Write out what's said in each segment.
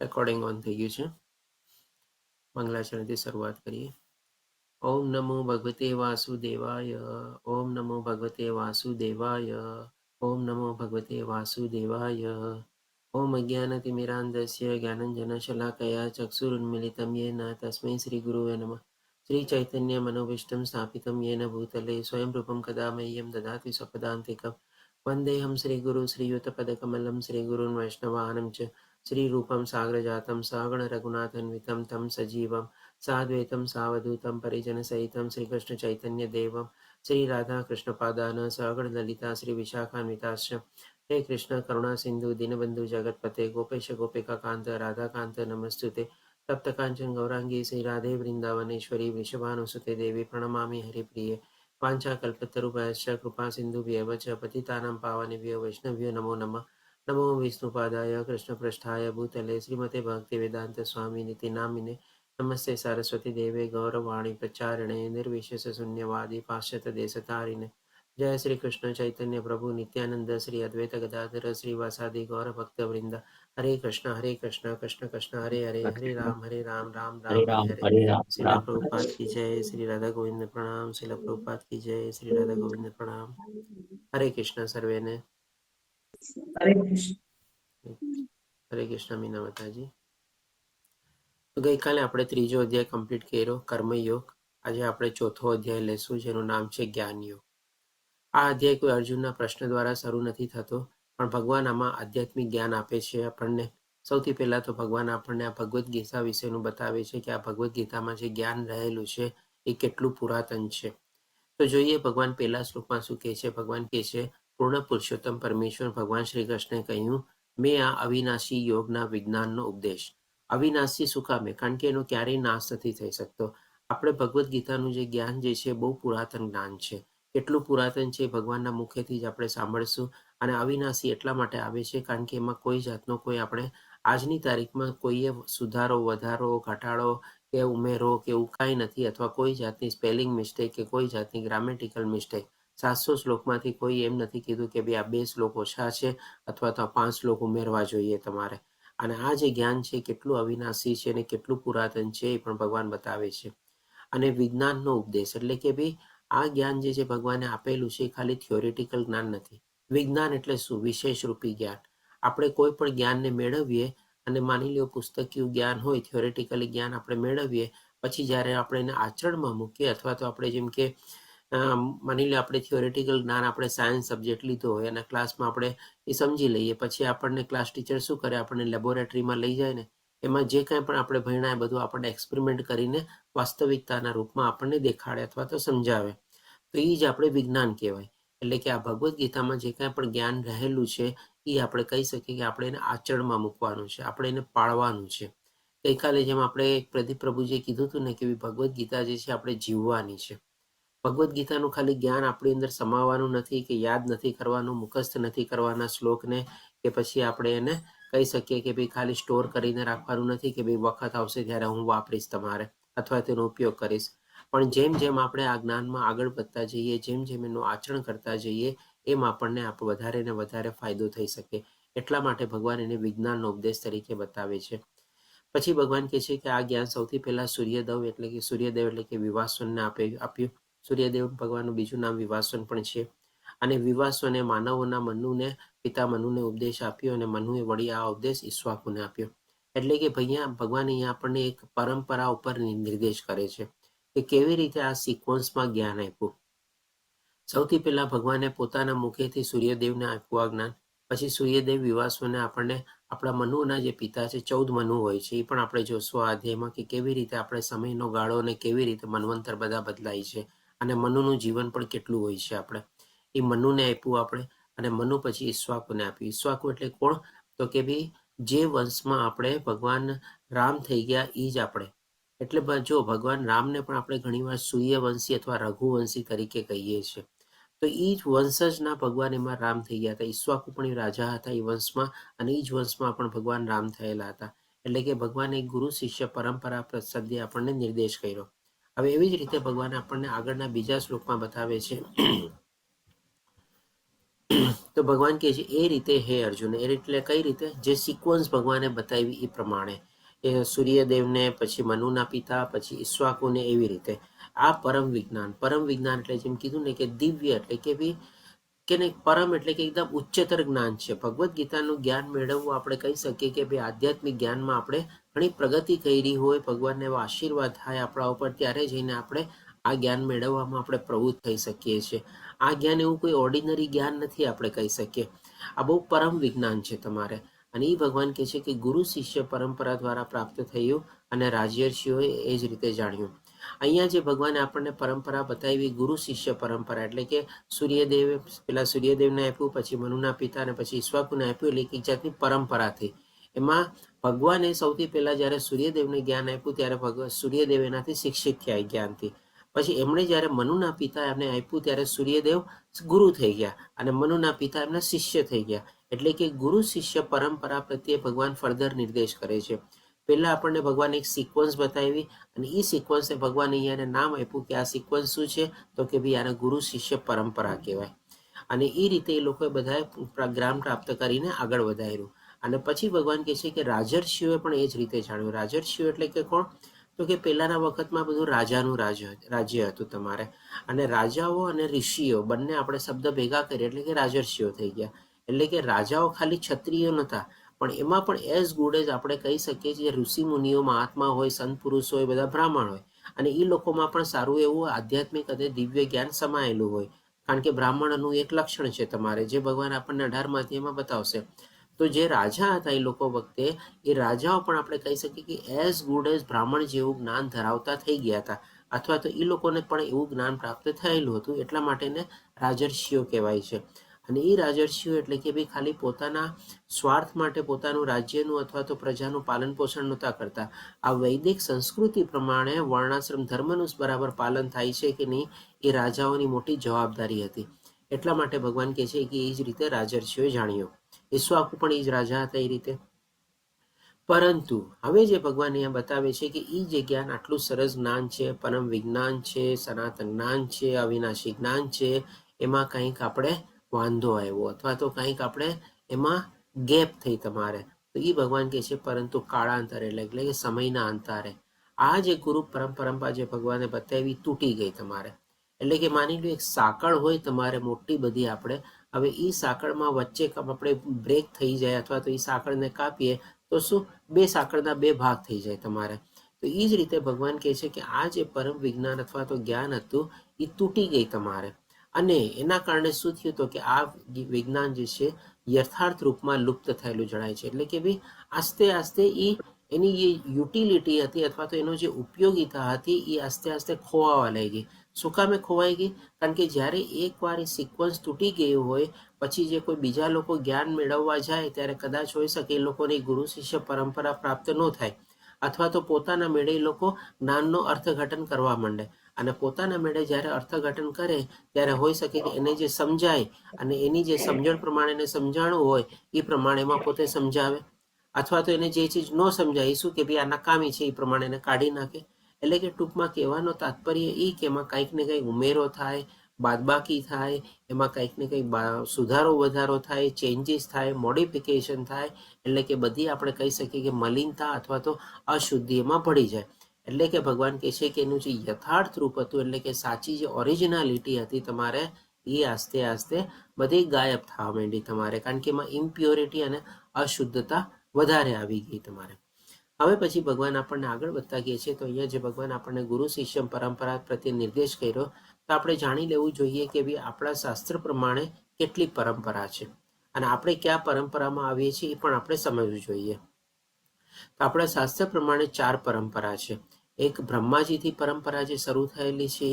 Recording on થઈ ગયું છે. મંગલાચરણથી શરૂઆત કરીએ. ઓમ નમો ભગવતે વાસુદેવાય. ઓમ નમો ભગવતે વાસુદેવાય. ઓમ નમો ભગવતે વાસુદેવાય. ઓમ અજ્ઞાનતિમિરાન્ધસ્ય જ્ઞાનંજનશલાકયા ચક્ષુરુન્મિલિतं येन તસ્मै શ્રીગુરુવે નમઃ. શ્રી ચૈતન્ય મનોભીષ્ટં સ્થાપિतं येन ભૂતલે સ્વયં રૂપં કદા મह्यं દદાતિ સ્વપદાન્તિકम्. વંદેહમ શ્રીગુરુ શ્રીયુતપદકમલં શ્રીગુરુन् વૈષ્ણવાનં ચ શ્રીરૂપं સાગ્રજાतं સગણ રઘુનાથન્વિतं तं સજીવं સાદ્વૈतं સાવધૂतं પરિજનસહિतं શ્રીકૃષ્ણ ચૈતન્ય દેવમ શ્રી રાધા કૃષ્ણપાદાન સગણ લલિતા શ્રી વિશાખાન્વિતાશ્ચ હે કૃષ્ણ કરુણા સિંધુ દીનબંધુ જગતપતે ગોપેશ ગોપિકા કાંત રાધાકાંત નમસ્તુતે તપ્ત કાંચન ગૌરાંગી શ્રી રાધે વૃંદાવનેશ્વરી વૃષભાનુસુતે દેવી પ્રણમામિ હરિપ્રિયે વાંછાકલ્પતરુભ્યશ્ચ કૃપા સિંધુભ્યેવ ચ પતિતાનાં પાવનેભ્યો વૈષ્ણવ્યો નમો નમઃ. નમો વિષ્ણુપાદાય કૃષ્ણપૃષ્ઠાય ભૂતલે શ્રીમતે ભક્તિવેદાંત સ્વામી નીતિ નામિને નમસ્તે સરસ્વતી દેવે ગૌરવાણી પ્રચારણે નિર્વિશેષ શૂન્યવાદી પાશ્ચાત્ય દેશતારિણે જય શ્રી કૃષ્ણ ચૈતન્ય પ્રભુ નિત્યાનંદ શ્રી અદ્વૈત ગદાધર શ્રી વાસાદિ ગૌર ભક્ત વૃંદ હરે કૃષ્ણ કૃષ્ણ કૃષ્ણ હરે હરે હરે રામ રામ રામ હરે હરે. શિલા પ્રભુપાદ की जय. श्री राधा गोविंद प्रणाम. शिला प्रभुपाद की जय. श्री राधा गोविंद प्रणाम. हरे कृष्ण सर्वेने. હરે કૃષ્ણ. હરે કૃષ્ણ મીના માતાજી. તો ગઈકાલે આપણે ત્રીજો અધ્યાય કમ્પ્લીટ કર્યો કર્મયોગ. આજે આપણે ચોથો અધ્યાય લેશું જેનું નામ છે જ્ઞાનયોગ. આ અધ્યાય કોઈ અર્જુનના પ્રશ્ન દ્વારા શરૂ નથી થતો, પણ ભગવાન આમાં આધ્યાત્મિક જ્ઞાન આપે છે આપણને. સૌથી પહેલા તો ભગવાન આપણને આ ભગવદ્ ગીતા વિશેનું બતાવે છે કે આ ભગવદ્ ગીતામાં જે જ્ઞાન રહેલું છે એ કેટલું પુરાતન છે. તો જોઈએ ભગવાન પહેલા શ્લોકમાં શું કહે છે. ભગવાન કહે છે, પૂર્ણ પુરુષોત્તમ પરમેશ્વર ભગવાન શ્રી કૃષ્ણે કહ્યું, મેં આ અવિનાશી યોગના વિજ્ઞાનનો ઉપદેશ. અવિનાશી શું કામે? કારણ કે એનો ક્યારેય નાશ નથી થઈ શકતો. આપણે ભગવદ્ ગીતાનું જે જ્ઞાન જે છે બહુ પુરાતન જ્ઞાન છે. કેટલું પુરાતન છે ભગવાનના મુખેથી જ આપણે સાંભળશું. અને અવિનાશી એટલા માટે આવે છે કારણ કે એમાં કોઈ જાતનો કોઈ આપણે આજની તારીખમાં કોઈએ સુધારો વધારો ઘટાડો કે ઉમેરો કે એવું કાંઈ નથી, અથવા કોઈ જાતની સ્પેલિંગ મિસ્ટેક કે કોઈ જાતની ગ્રામેટિકલ મિસ્ટેક. 700 શ્લોકમાંથી કોઈ એમ નથી કીધું કે ભાઈ આ 2 શ્લોક ઓછા છે અથવા તો 5 શ્લોક ઉમેરવા જોઈએ તમારે. અને આ જે જ્ઞાન છે કેટલું અવિનાશી છે અને કેટલું પુરાતન છે એ પણ ભગવાન બતાવે છે. અને વિજ્ઞાનનો ઉપદેશ એટલે કે ભાઈ આ જ્ઞાન જે છે ભગવાને આપેલું છે એ ખાલી થિયોરિટિકલ જ્ઞાન નથી. વિજ્ઞાન એટલે શું? વિશેષ રૂપી જ્ઞાન. આપણે કોઈ પણ જ્ઞાનને મેળવીએ અને માની લો પુસ્તકીય જ્ઞાન હોય, થિયોરિટિકલી જ્ઞાન આપણે મેળવીએ, પછી જ્યારે આપણે એને આચરણમાં મૂકીએ અથવા તો આપણે જેમ કે માની લો આપણે થિયોરિટિકલ જ્ઞાન આપણે સાયન્સ સબ્જેક્ટ લીધો હોય અને ક્લાસમાં આપણે એ સમજી લઈએ, પછી આપણને ક્લાસ ટીચર શું કરે, આપણને લેબોરેટરીમાં લઈ જાય ને એમાં જે કાંઈ પણ આપણે ભણ્યા એ બધું આપણને એક્સપેરિમેન્ટ કરીને વાસ્તવિકતાના રૂપમાં આપણને દેખાડે અથવા તો સમજાવે. તો એ જ આપણે વિજ્ઞાન કહેવાય. એટલે કે આ ભગવદ્ ગીતામાં જે કાંઈ પણ જ્ઞાન રહેલું છે એ આપણે કહી શકીએ કે આપણે એને આચરણમાં મૂકવાનું છે, આપણે એને પાળવાનું છે. ગઈકાલે જેમ આપણે પ્રદીપ પ્રભુજીએ કીધું હતું ને કે ભગવદ્ ગીતા જે છે આપણે જીવવાની છે. ભગવદ્ ગીતાનું ખાલી જ્ઞાન આપણી અંદર સમાવવાનું નથી કે યાદ નથી કરવાનું, મુખસ્થ નથી કરવાના શ્લોકને, કે પછી આપણે એને કહી શકીએ કે ભાઈ ખાલી સ્ટોર કરીને રાખવાનું નથી કે ભાઈ વખત આવશે ત્યારે હું વાપરીશ તમારે અથવા તેનો ઉપયોગ કરીશ. પણ જેમ જેમ આપણે આ જ્ઞાનમાં આગળ વધતા જઈએ, જેમ જેમ એનું આચરણ કરતા જઈએ, એમ આપણને વધારે ને વધારે ફાયદો થઈ શકે. એટલા માટે ભગવાન એને વિજ્ઞાનનો ઉપદેશ તરીકે બતાવે છે. પછી ભગવાન કહે છે કે આ જ્ઞાન સૌથી પહેલા સૂર્યદેવ એટલે કે વિવાસવનને આપ્યું. સૂર્યદેવ ભગવાનનું બીજું નામ વિવાસવન પણ છે. અને વિવાસવને માનવોના મનુને પિતા મનુને ઉપદેશ આપ્યો અને મનુએ વળી આ ઉપદેશ ઈક્ષ્વાકુને આપ્યો. એટલે કે ભગવાન અહીંયા આપણને એક પરંપરા ઉપર નિર્દેશ કરે છે કે કેવી રીતે આ સિક્વન્સમાં જ્ઞાન આપ્યું. સૌથી પહેલા ભગવાને પોતાના મુખેથી સૂર્યદેવને આપ્યું આ જ્ઞાન. પછી સૂર્યદેવ વિવાસવને આપણને આપણા મનુના જે પિતા છે, 14 મનુ હોય છે, એ પણ આપણે જોશું આ અધ્યાયમાં કે કેવી રીતે આપણે સમયનો ગાળો અને કેવી રીતે મન્વંતર બધા બદલાય છે અને મનુનું જીવન પણ કેટલું હોય છે. આપણે એ મનુને આપ્યું આપણે, અને મનુ પછી ઈક્ષ્વાકુને આપ્યું. ઈક્ષ્વાકુ એટલે કોણ? તો કે ભાઈ જે વંશમાં આપણે ભગવાન રામ થઈ ગયા એ જ આપણે. એટલે જો ભગવાન રામને પણ આપણે ઘણીવાર સૂર્યવંશી અથવા રઘુવંશી તરીકે કહીએ છીએ. તો એ જ વંશજના ભગવાન એમાં રામ થઈ ગયા હતા. ઈક્ષ્વાકુ પણ એ રાજા હતા એ વંશમાં, અને એ જ વંશમાં પણ ભગવાન રામ થયેલા હતા. એટલે કે ભગવાને એક ગુરુ શિષ્ય પરંપરા પ્રસદ્ય આપણને નિર્દેશ કર્યો. હવે એવી જ રીતે ભગવાન આપણને આગળના બીજા શ્લોકમાં બતાવે છે તો ભગવાન કહે છે એ રીતે હે અર્જુન, એ એટલે કઈ રીતે? જે સિક્વન્સ ભગવાને બતાવી એ પ્રમાણે, એ સૂર્યદેવને, પછી મનુના પિતા, પછી ઈશ્વાકુને, એવી રીતે. આ પરમ વિજ્ઞાન એટલે જેમ કીધું ને કે દિવ્ય એટલે કે ભાઈ કે નહીં, પરમ એટલે કે એકદમ ઉચ્ચતર જ્ઞાન છે. ભગવદ્ ગીતાનું જ્ઞાન મેળવવું આપણે કહી શકીએ કે ભાઈ આધ્યાત્મિક જ્ઞાનમાં આપણે ઘણી પ્રગતિ કરી હોય, ભગવાનને એવો આશીર્વાદ થાય આપણા ઉપર, ત્યારે જઈને આપણે આ જ્ઞાન મેળવવામાં આપણે પ્રવૃત્ત થઈ શકીએ છીએ. આ જ્ઞાન એવું કોઈ ઓર્ડિનરી જ્ઞાન નથી, આપણે કહી શકીએ. આ બહુ પરમ વિજ્ઞાન છે તમારે. અને એ ભગવાન કહે છે કે ગુરુ શિષ્ય પરંપરા દ્વારા પ્રાપ્ત થયું અને રાજ્યર્ષિઓએ એ જ રીતે જાણ્યું. અહીંયા જે ભગવાને આપણને પરંપરા બતાવી, ગુરુ શિષ્ય પરંપરા, એટલે કે સૂર્યદેવે પેલા સૂર્યદેવને આપ્યું, પછી મનુના પિતા અને પછી ઈશ્વાકુને આપ્યું, એટલે એક જાતની પરંપરા થઈ. એમાં ભગવાને સૌથી પહેલા જ્યારે સૂર્યદેવને જ્ઞાન આપ્યું ત્યારે સૂર્યદેવ એનાથી શિક્ષિત થયા જ્ઞાનથી. પછી એમણે જ્યારે મનુના પિતા એમને આપ્યું ત્યારે સૂર્યદેવ ગુરુ થઈ ગયા અને મનુના પિતા એમના શિષ્ય થઈ ગયા. એટલે કે ગુરુ શિષ્ય પરંપરા પ્રત્યે ભગવાન ફર્ધર નિર્દેશ કરે છે. પહેલા આપણને ભગવાન એક સિક્વન્સ બતાવી અને એ સિક્વન્સને ભગવાને અહીંયા નામ આપ્યું કે આ સિક્વન્સ શું છે? તો કે ભાઈ આને ગુરુ શિષ્ય પરંપરા કહેવાય. અને એ રીતે એ લોકોએ બધાએ જ્ઞાન પ્રાપ્ત કરીને આગળ વધાર્યું. અને પછી ભગવાન કહે છે કે રાજર્ષિઓએ પણ એ જ રીતે જાણ્યું. રાજર્ષિઓ એટલે કે કોણ? તો કે પહેલાના વખતમાં બધું રાજાનું રાજ્ય હતું તમારે. અને રાજાઓ અને ઋષિઓ બંને આપણે શબ્દ ભેગા કરીએ એટલે કે રાજર્ષિઓ થઈ ગયા. એટલે કે રાજાઓ ખાલી ક્ષત્રિયો નહોતા, પણ એમાં પણ એઝ ગુડ એઝ આપણે કહી શકીએ છીએ ઋષિ મુનિઓ, મહાત્મા હોય, સંત પુરુષ હોય, બધા બ્રાહ્મણ હોય. અને એ લોકોમાં પણ સારું એવું આધ્યાત્મિક અને દિવ્ય જ્ઞાન સમાયેલું હોય. કારણ કે બ્રાહ્મણનું એક લક્ષણ છે તમારે, જે ભગવાન આપણને 18મા અધ્યાયમાં બતાવશે. તો જે રાજા હતા એ લોકો વખતે, એ રાજાઓ પણ આપણે કહી શકીએ કે એઝ ગુડ એઝ બ્રાહ્મણ જેવું જ્ઞાન ધરાવતા થઈ ગયા હતા, અથવા તો એ લોકોને પણ એવું જ્ઞાન પ્રાપ્ત થયેલું હતું. એટલા માટે એને રાજર્ષિઓ કહેવાય છે. અને એ રાજર્ષિઓ એટલે કે ભાઈ ખાલી પોતાના સ્વાર્થ માટે પોતાનું રાજ્યનું અથવા તો પ્રજાનું પાલન પોષણ નહોતા કરતા. આ વૈદિક સંસ્કૃતિ પ્રમાણે વર્ણાશ્રમ ધર્મનું બરાબર પાલન થાય છે કે નહીં, એ રાજાઓની મોટી જવાબદારી હતી. એટલા માટે ભગવાન કહે છે કે એ જ રીતે રાજર્ષિઓએ જાણ્યો. ઈશ્વાકુ પણ એ જ રાજા હતા એ રીતે. પરંતુ હવે જે ભગવાન અહીંયા બતાવે છે કે એ જે જ્ઞાન આટલું સરસ જ્ઞાન છે, પરમ વિજ્ઞાન છે, સનાતન જ્ઞાન છે, અવિનાશી જ્ઞાન છે, એમાં કંઈક આપણે વાંધો આવ્યો અથવા તો કંઈક આપણે એમાં ગેપ થઈ તમારે. તો એ ભગવાન કહે છે પરંતુ કાળાંતરે એટલે કે સમયના અંતરે આ જે ગુરુ પરંપરા જે ભગવાને બતાવી તૂટી ગઈ તમારે. એટલે કે માની લો એક સાંકળ હોય તમારે મોટી બધી, આપણે હવે એ સાંકળમાં વચ્ચે આપણે બ્રેક થઈ જાય અથવા તો એ સાંકળને કાપીએ તો શું? બે સાંકળના બે ભાગ થઈ જાય તમારે. તો એ જ રીતે ભગવાન કહે છે કે આ જે પરમ વિજ્ઞાન અથવા તો જ્ઞાન હતું એ તૂટી ગઈ તમારે. અને એના કારણે શું થયું? તો કે આ વિજ્ઞાન જે છે યથાર્થ રૂપમાં લુપ્ત થયેલું જણાય છે. એટલે કે ભાઈ આસ્તે આસ્તે એની જે યુટિલિટી હતી અથવા તો એનો જે ઉપયોગિતા હતી એ આસ્તે આસ્તે ખોવાવા લાગી. શું કામે ખોવાઈ ગઈ? કારણ કે જ્યારે એકવાર એ સિક્વન્સ તૂટી ગયું હોય પછી જે કોઈ બીજા લોકો જ્ઞાન મેળવવા જાય ત્યારે કદાચ હોઈ શકે એ લોકોની ગુરુ શિષ્ય પરંપરા પ્રાપ્ત ન થાય, અથવા તો પોતાના મેળે એ લોકો જ્ઞાનનો અર્થઘટન કરવા માંડે. અને પોતાના મેળે જ્યારે અર્થઘટન કરે ત્યારે હોઈ શકે કે એને જે સમજાય અને એની જે સમજણ પ્રમાણે એને સમજાણું હોય એ પ્રમાણેમાં પોતે સમજાવે, અથવા તો એને જે ચીજ ન સમજાય શું કે ભાઈ આ નકામી છે એ પ્રમાણે એને કાઢી નાખે. એટલે કે ટૂંકમાં કહેવાનો તાત્પર્ય એ કે એમાં કંઈક ને કંઈક ઉમેરો થાય, બાદબાકી થાય, એમાં કંઈક ને કંઈક સુધારો વધારો થાય, ચેન્જીસ થાય, મોડિફિકેશન થાય. એટલે કે બધી આપણે કહી શકીએ કે મલિનતા અથવા તો અશુદ્ધિ એમાં ભળી જાય. એટલે કે ભગવાન કહે છે કે એનું જે યથાર્થ રૂપ હતું એટલે કે સાચી જે ઓરિજિનાલિટી હતી તમારે એ આસ્તે આસ્તે બધી ગાયબ થવા માંડી તમારે, કારણ કે એમાં ઇમ્પ્યોરિટી અને અશુદ્ધતા વધારે આવી ગઈ તમારે. હવે પછી ભગવાન આપણને આગળ વધતા કહે છે. તો અહીંયા જે ભગવાન આપણને ગુરુ શિષ્ય પરંપરા પ્રત્યે નિર્દેશ કર્યો, તો આપણે જાણી લેવું જોઈએ કે ભાઈ આપણા શાસ્ત્ર પ્રમાણે કેટલી પરંપરા છે અને આપણે કયા પરંપરામાં આવીએ છીએ એ પણ આપણે સમજવું જોઈએ. તો આપણા શાસ્ત્ર પ્રમાણે 4 પરંપરા છે. એક બ્રહ્માજીથી પરંપરા જે શરૂ થયેલી છે,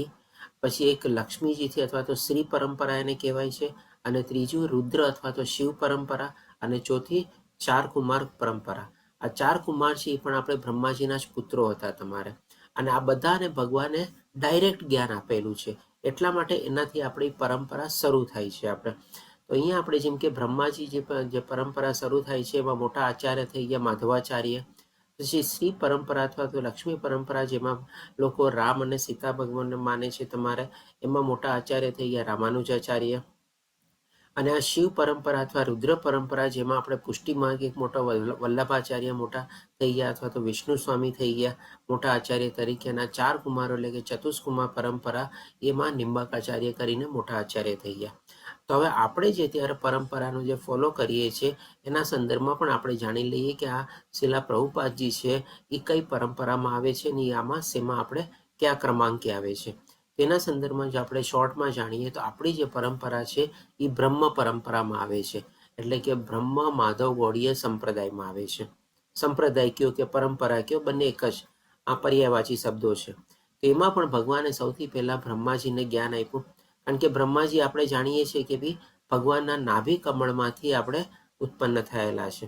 પછી એક લક્ષ્મીજીથી અથવા તો શ્રી પરંપરા એને કહેવાય છે, અને ત્રીજું રુદ્ર અથવા તો શિવ પરંપરા, અને ચોથી 4 કુમાર પરંપરા. આ 4 કુમાર છે એ પણ આપણે બ્રહ્માજીના જ પુત્રો હતા તમારે. અને આ બધાને ભગવાને ડાયરેક્ટ જ્ઞાન આપેલું છે, એટલા માટે એનાથી આપણી પરંપરા શરૂ થાય છે. આપણે તો અહીંયા આપણે જેમ કે બ્રહ્માજી જે પરંપરા શરૂ થાય છે એમાં મોટા આચાર્ય થઈ ગયા માધવાચાર્ય. પછી શ્રી પરંપરા અથવા તો લક્ષ્મી પરંપરા જેમાં લોકો રામ અને સીતા ભગવાનને માને છે તમારે, એમાં મોટા આચાર્ય થઈ ગયા રામાનુજાચાર્ય. અને આ શિવ પરંપરા અથવા રુદ્ર પરંપરા, જેમાં આપણે પુષ્ટિમાર્ગ એક મોટા વલ્લભાચાર્ય મોટા થઈ ગયા, અથવા તો વિષ્ણુ સ્વામી થઈ ગયા મોટા આચાર્ય તરીકેના 4 કુમારો એટલે કે ચતુષ્કુમાર પરંપરા, એમાં નિંબાકાચાર્ય કરીને મોટા આચાર્ય થઈ ગયા. તો હવે આપણે જે ત્યારે પરંપરાનું જે ફોલો કરીએ છીએ એના સંદર્ભમાં પણ આપણે જાણી લઈએ કે આ શિલા પ્રભુપાદજી છે એ કઈ પરંપરામાં આવે છે ને આમાં શેમાં આપણે કયા ક્રમાંકે આવે છે. તેના સંદર્ભમાં જો આપણે શોર્ટમાં જાણીએ તો આપણી જે પરંપરા છે એ બ્રહ્મ પરંપરામાં આવે છે, એટલે કે બ્રહ્મ માધવ ગૌડીય સંપ્રદાયમાં આવે છે. સંપ્રદાય કયો કે પરંપરા કયો, બંને એક જ આ પર્યાયવાચી શબ્દો છે. તો એમાં પણ ભગવાને સૌથી પહેલા બ્રહ્માજીને જ્ઞાન આપ્યું, કારણ કે બ્રહ્માજી આપણે જાણીએ છીએ કે ભાઈ ભગવાનના નાભી કમળમાંથી આપણે ઉત્પન્ન થયેલા છે.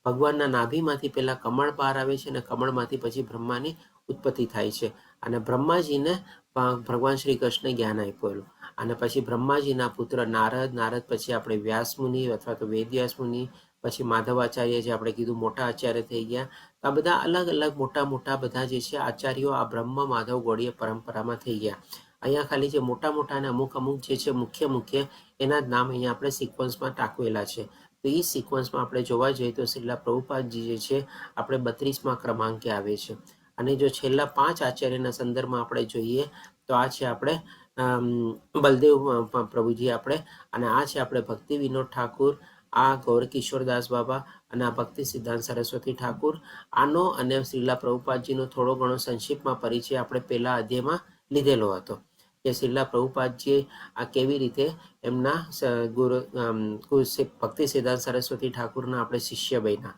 ભગવાનના નાભીમાંથી પહેલા કમળ બહાર આવે છે અને કમળમાંથી પછી બ્રહ્માની ઉત્પત્તિ થાય છે. અને બ્રહ્માજીને ભગવાન શ્રી કૃષ્ણે જ્ઞાન આપેલું, અને પછી બ્રહ્માજીના પુત્ર નારદ પછી આપણે વ્યાસમુનિ અથવા તો વેદવ્યાસ મુનિ, પછી માધવાચાર્ય જે આપણે કીધું મોટા આચાર્ય થઈ ગયા. આ બધા અલગ અલગ મોટા બધા જે છે આચાર્યો આ બ્રહ્મ માધવ ગૌડીય પરંપરામાં થઈ ગયા. અહીંયા ખાલી જે મોટા અને અમુક જે છે મુખ્ય એના જ નામ અહીંયા આપણે સિક્વન્સમાં ટાંકવેલા છે. તો એ સિક્વન્સમાં આપણે જોવા જઈએ તો શિલા પ્રભુપાદજી જે છે આપણે 32મા ક્રમાંકે આવે છે. અને જો છેલ્લા 5 આચાર્યના સંદર્ભમાં આપણે જોઈએ તો આ છે આપણે બલદેવ પ્રભુજી આપણે, અને આ છે આપણે ભક્તિ વિનોદ ઠાકુર, આ ગૌરકિશોરદાસ બાબા, અને આ ભક્તિ સિદ્ધાંત સરસ્વતી ઠાકુર. આનો અને શિલા પ્રભુપાદજીનો થોડો ઘણો સંક્ષિપ્તમાં પરિચય આપણે પહેલા અધ્યાયમાં લીધેલો હતો કે શિલા પ્રભુપાદજીએ આ કેવી રીતે એમના ગુરુ ભક્તિ સિદ્ધાંત સરસ્વતી ઠાકુરના આપણે શિષ્ય બન્યા,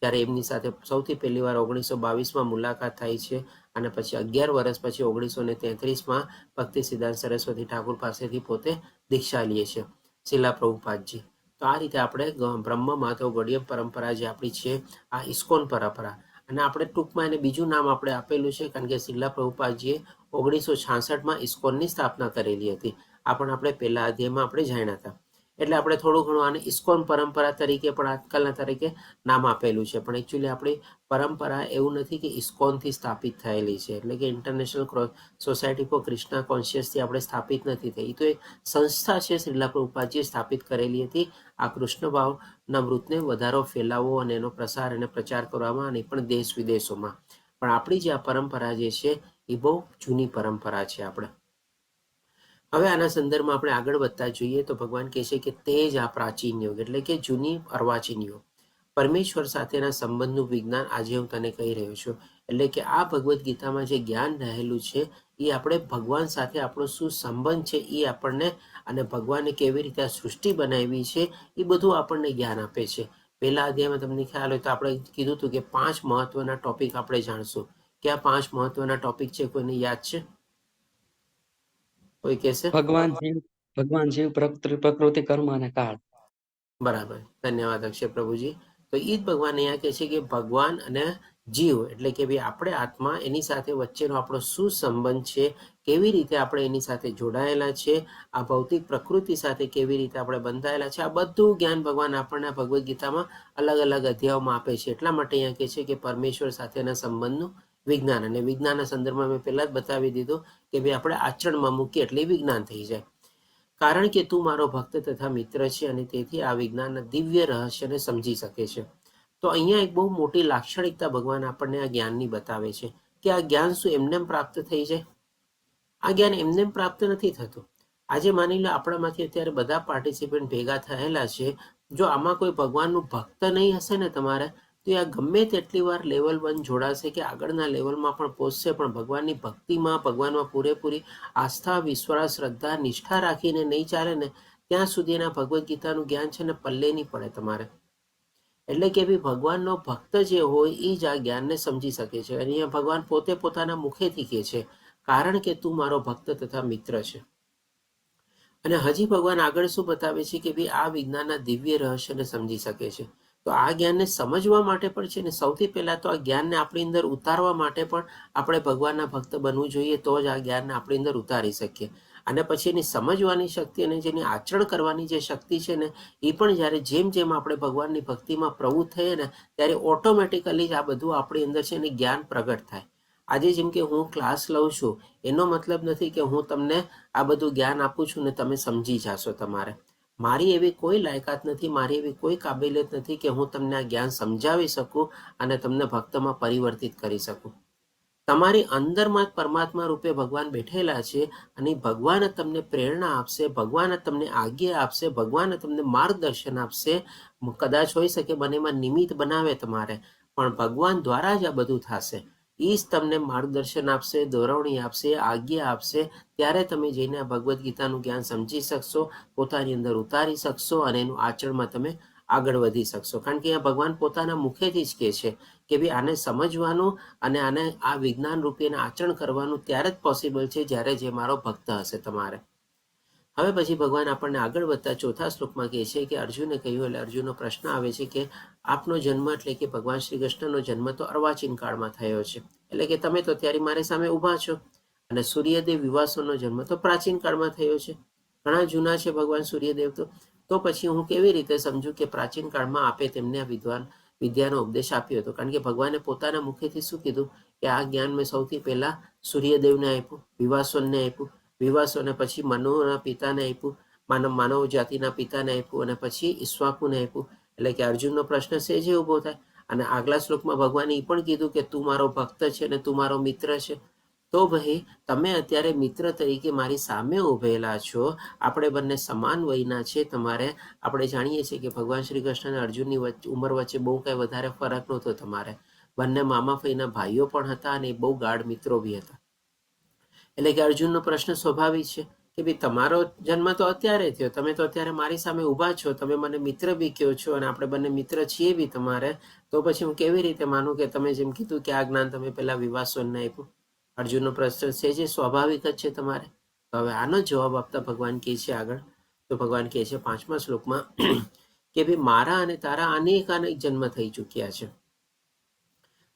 ત્યારે એમની સાથે સૌથી પહેલી વાર 1922માં મુલાકાત થાય છે, અને પછી 11 વર્ષ પછી 1933માં ભક્તિ સિદ્ધાંત સરસ્વતી ઠાકુર પાસેથી પોતે દીક્ષા લે છે શિલા પ્રભુપાદજી. તો આ રીતે આપણે બ્રહ્મ માધવ ગૌડીય પરંપરા જે આપણી છે આ ઇસ્કોન પરંપરા, અને આપણે ટૂંકમાં એને બીજું નામ આપણે આપેલું છે કારણ કે શિલા પ્રભુપાદજીએ 1966માં ઇસ્કોનની સ્થાપના કરેલી હતી. આ પણ આપણે પહેલા અધ્યાયમાં આપણે જાણ્યા હતા. એટલે આપણે થોડું ઘણું આને ઇસ્કોન પરંપરા તરીકે પણ આજકાલના તરીકે નામ આપેલું છે, પણ એકચ્યુઅલી આપણી પરંપરા એવું નથી કે ઇસ્કોનથી સ્થાપિત થયેલી છે, એટલે કે ઇન્ટરનેશનલ સોસાયટી ફોર કૃષ્ણા કોન્શિયસથી આપણે સ્થાપિત નથી થઈ. તો એક સંસ્થા છે શિલા પ્રભુપાદજીએ સ્થાપિત કરેલી હતી આ કૃષ્ણ ભાવના મૃતને વધારો ફેલાવવો અને એનો પ્રસાર અને પ્રચાર કરવામાં, અને પણ દેશ વિદેશોમાં. પણ આપણી જે આ પરંપરા જે છે એ બહુ જૂની પરંપરા છે આપણે. હવે આના સંદર્ભમાં આપણે આગળ વધતા જોઈએ તો ભગવાન કહે છે કે તે જ આ પ્રાચીન યુગ એટલે કે જૂની અર્વાચીન યુગ પરમેશ્વર સાથેના સંબંધનું વિજ્ઞાન આજે હું તને કહી રહ્યો છું. એટલે કે આ ભગવદ્ ગીતામાં જે જ્ઞાન રહેલું છે એ આપણે ભગવાન સાથે આપણો શું સંબંધ છે એ આપણને, અને ભગવાને કેવી રીતે આ સૃષ્ટિ બનાવી છે એ બધું આપણને જ્ઞાન આપે છે. પહેલા અધ્યાયમાં તમને ખ્યાલ હોય તો આપણે કીધું હતું કે 5 મહત્વના ટોપિક આપણે જાણશું. કે આ 5 મહત્વના ટોપિક છે, કોઈને યાદ છે? કોઈ કહેશે? ભગવાન જીવ પ્રકૃતિ કર્મ અને કાળ. બરાબર, ધન્યવાદ અક્ષય પ્રભુજી. તો એ જ ભગવાન અહીંયા કહે છે કે ભગવાન અને જીવ એટલે કે ભાઈ આપણે આત્મા એની સાથે વચ્ચેનો આપણો શું સંબંધ છે, કેવી રીતે આપણે એની સાથે જોડાયેલા છે, આ ભૌતિક પ્રકૃતિ સાથે કેવી રીતે આપણે બંધાયેલા છે, આ બધું જ્ઞાન ભગવાન આપણને ભગવદ્ ગીતામાં અલગ અલગ અધ્યાયોમાં આપે છે. એટલા માટે અહીંયા કહે છે કે પરમેશ્વર સાથેના સંબંધનું વિજ્ઞાન, અને વિજ્ઞાનના સંદર્ભમાં મેં પહેલા જ બતાવી દીધું કે ભાઈ આપણે આચરણમાં મૂકીએ એટલે વિજ્ઞાન થઈ જાય. કારણ કે તું મારો ભક્ત તથા મિત્ર છે અને તેથી આ વિજ્ઞાનના દિવ્ય રહસ્યને સમજી શકે છે. તો અહીંયા એક બહુ મોટી લાક્ષણિકતા ભગવાન આપણને આ જ્ઞાનની બતાવે છે કે આ જ્ઞાન શું એમને પ્રાપ્ત થઈ જાય? આ જ્ઞાન એમને પ્રાપ્ત નથી થતું. આજે માની લો આપણામાંથી અત્યારે બધા પાર્ટિસિપન્ટ ભેગા થયેલા છે, જો આમાં કોઈ ભગવાનનું ભક્ત નહીં હશે ને તમારે, તો આ ગમે તેટલી વાર લેવલ 1 જોડાશે કે આગળના લેવલમાં પણ પહોંચશે, પણ ભગવાનની ભક્તિમાં ભગવાનમાં પૂરેપૂરી આસ્થા, વિશ્વાસ, શ્રદ્ધા, નિષ્ઠા રાખીને નહીં ચાલે ને ત્યાં સુધી એના ભગવદ્ ગીતાનું જ્ઞાન છે ને પલ્લે નહીં પડે તમારે. એટલે કે ભાઈ ભગવાનનો ભક્ત જે હોય એ જ આ જ્ઞાનને સમજી શકે છે. અને અહીંયા ભગવાન પોતે પોતાના મુખેથી કહે છે કારણ કે તું મારો ભક્ત તથા મિત્ર છે. અને હજી ભગવાન આગળ શું બતાવે છે કે ભાઈ આ વિજ્ઞાનના દિવ્ય રહસ્યને સમજી શકે છે. તો આ જ્ઞાનને સમજવા માટે પણ છે ને સૌથી પહેલા તો આ જ્ઞાનને આપણી અંદર ઉતારવા માટે પણ આપણે ભગવાનના ભક્ત બનવું જોઈએ, તો જ આ જ્ઞાનને આપણી અંદર ઉતારી શકીએ. અને પછી એની સમજવાની શક્તિ અને જેની આચરણ કરવાની જે શક્તિ છે ને એ પણ જ્યારે જેમ જેમ આપણે ભગવાનની ભક્તિમાં પ્રવૃત્ત થઈએ ને ત્યારે ઓટોમેટિકલી જ આ બધું આપણી અંદર છે ને જ્ઞાન પ્રગટ થાય. આજે જેમ કે હું ક્લાસ લઉં છું એનો મતલબ નથી કે હું તમને આ બધું જ્ઞાન આપું છું ને તમે સમજી જાશો તમારે. મારી એવી કોઈ લાયકાત નથી, મારી એવી કોઈ કાબિલિયત નથી કે હું તમને આ જ્ઞાન સમજાવી શકું અને તમને ભક્તમાં પરિવર્તિત કરી શકું. તમારી અંદરમાં જ પરમાત્મા રૂપે ભગવાન બેઠેલા છે અને ભગવાન જ તમને પ્રેરણા આપશે, ભગવાન જ તમને આજ્ઞા આપશે, ભગવાન જ તમને માર્ગદર્શન આપશે. કદાચ હોઈ શકે બનેમાં નિમિત્ત બનાવે તમારે, પણ ભગવાન દ્વારા જ આ બધું થશે. એ જ તમને માર્ગદર્શન આપશે, દોરવણી આપશે, આજ્ઞા આપશે. ત્યારે તમે જઈને આ ભગવદ્ ગીતાનું જ્ઞાન સમજી શકશો, પોતાની અંદર ઉતારી શકશો અને એનું આચરણમાં તમે આગળ વધી શકશો. કારણ કે અહીંયા ભગવાન પોતાના મુખેથી જ કહે છે કે ભાઈ આને સમજવાનું અને આને આ વિજ્ઞાન રૂપે આચરણ કરવાનું ત્યારે જ પોસિબલ છે જ્યારે જે મારો ભક્ત હશે તમારે. હવે પછી ભગવાન આપણને આગળ વધતા ચોથા શ્લોકમાં કહે છે કે અર્જુને કહ્યું, એટલે અર્જુનનો પ્રશ્ન આવે છે કે આપનો જન્મ એટલે કે ભગવાન શ્રી કૃષ્ણનો જન્મ તો અર્વાચીન કાળમાં થયો છે, એટલે કે તમે તો ત્યારે મારી સામે ઊભા છો. અને સૂર્યદેવ વિવાસોનો જન્મ તો પ્રાચીન કાળમાં થયો છે, ઘણા જૂના છે ભગવાન સૂર્યદેવ તો પછી હું કેવી રીતે સમજું કે પ્રાચીન કાળમાં આપે તેમને આ વિદ્યાનો ઉપદેશ આપ્યો હતો? કારણ કે ભગવાને પોતાના મુખેથી શું કીધું કે આ જ્ઞાન મેં સૌથી પહેલા સૂર્યદેવને આપ્યું, વિવાસોને આપ્યું, વિવાસોને પછી મનુના પિતાને આપ્યું, માનવ જાતિના પિતાને આપ્યું અને પછી ઈશ્વાકુને આપ્યું. એટલે કે અર્જુનનો પ્રશ્ન સેજે ઊભો થાય. અને આગલા શ્લોકમાં ભગવાને એ પણ કીધું કે તું મારો ભક્ત છે અને તું મારો મિત્ર છે. તો ભાઈ તમે અત્યારે મિત્ર તરીકે મારી સામે ઉભેલા છો, આપણે બંને સમાન વયના છે. તમારે આપણે જાણીએ છીએ કે ભગવાન શ્રી કૃષ્ણ અને અર્જુનની ઉંમર વચ્ચે બહુ કઈ વધારે ફરક નહોતો. તમારે બંને મામા ફઈના ભાઈઓ પણ હતા અને બહુ ગાઢ મિત્રો બી હતા. એટલે કે અર્જુનનો પ્રશ્ન સ્વાભાવિક છે કે ભાઈ તમારો જન્મ તો અત્યારે થયો, તમે તો અત્યારે મારી સામે ઊભા છો, તમે મને મિત્ર બી કહો છો અને આપણે બંને મિત્ર છીએ બી તમારે, તો પછી હું કેવી રીતે માનું કે તમે જેમ કીધું કે આ જ્ઞાન તમે પેલા વિવાસોને આપ્યું? અર્જુનનો પ્રશ્ન છે જે સ્વાભાવિક જ છે તમારે. હવે આનો જવાબ આપતા ભગવાન કહે છે આગળ, તો ભગવાન કહે છે 5મા શ્લોકમાં કે ભાઈ મારા અને તારા અનેક જન્મ થઈ ચૂક્યા છે.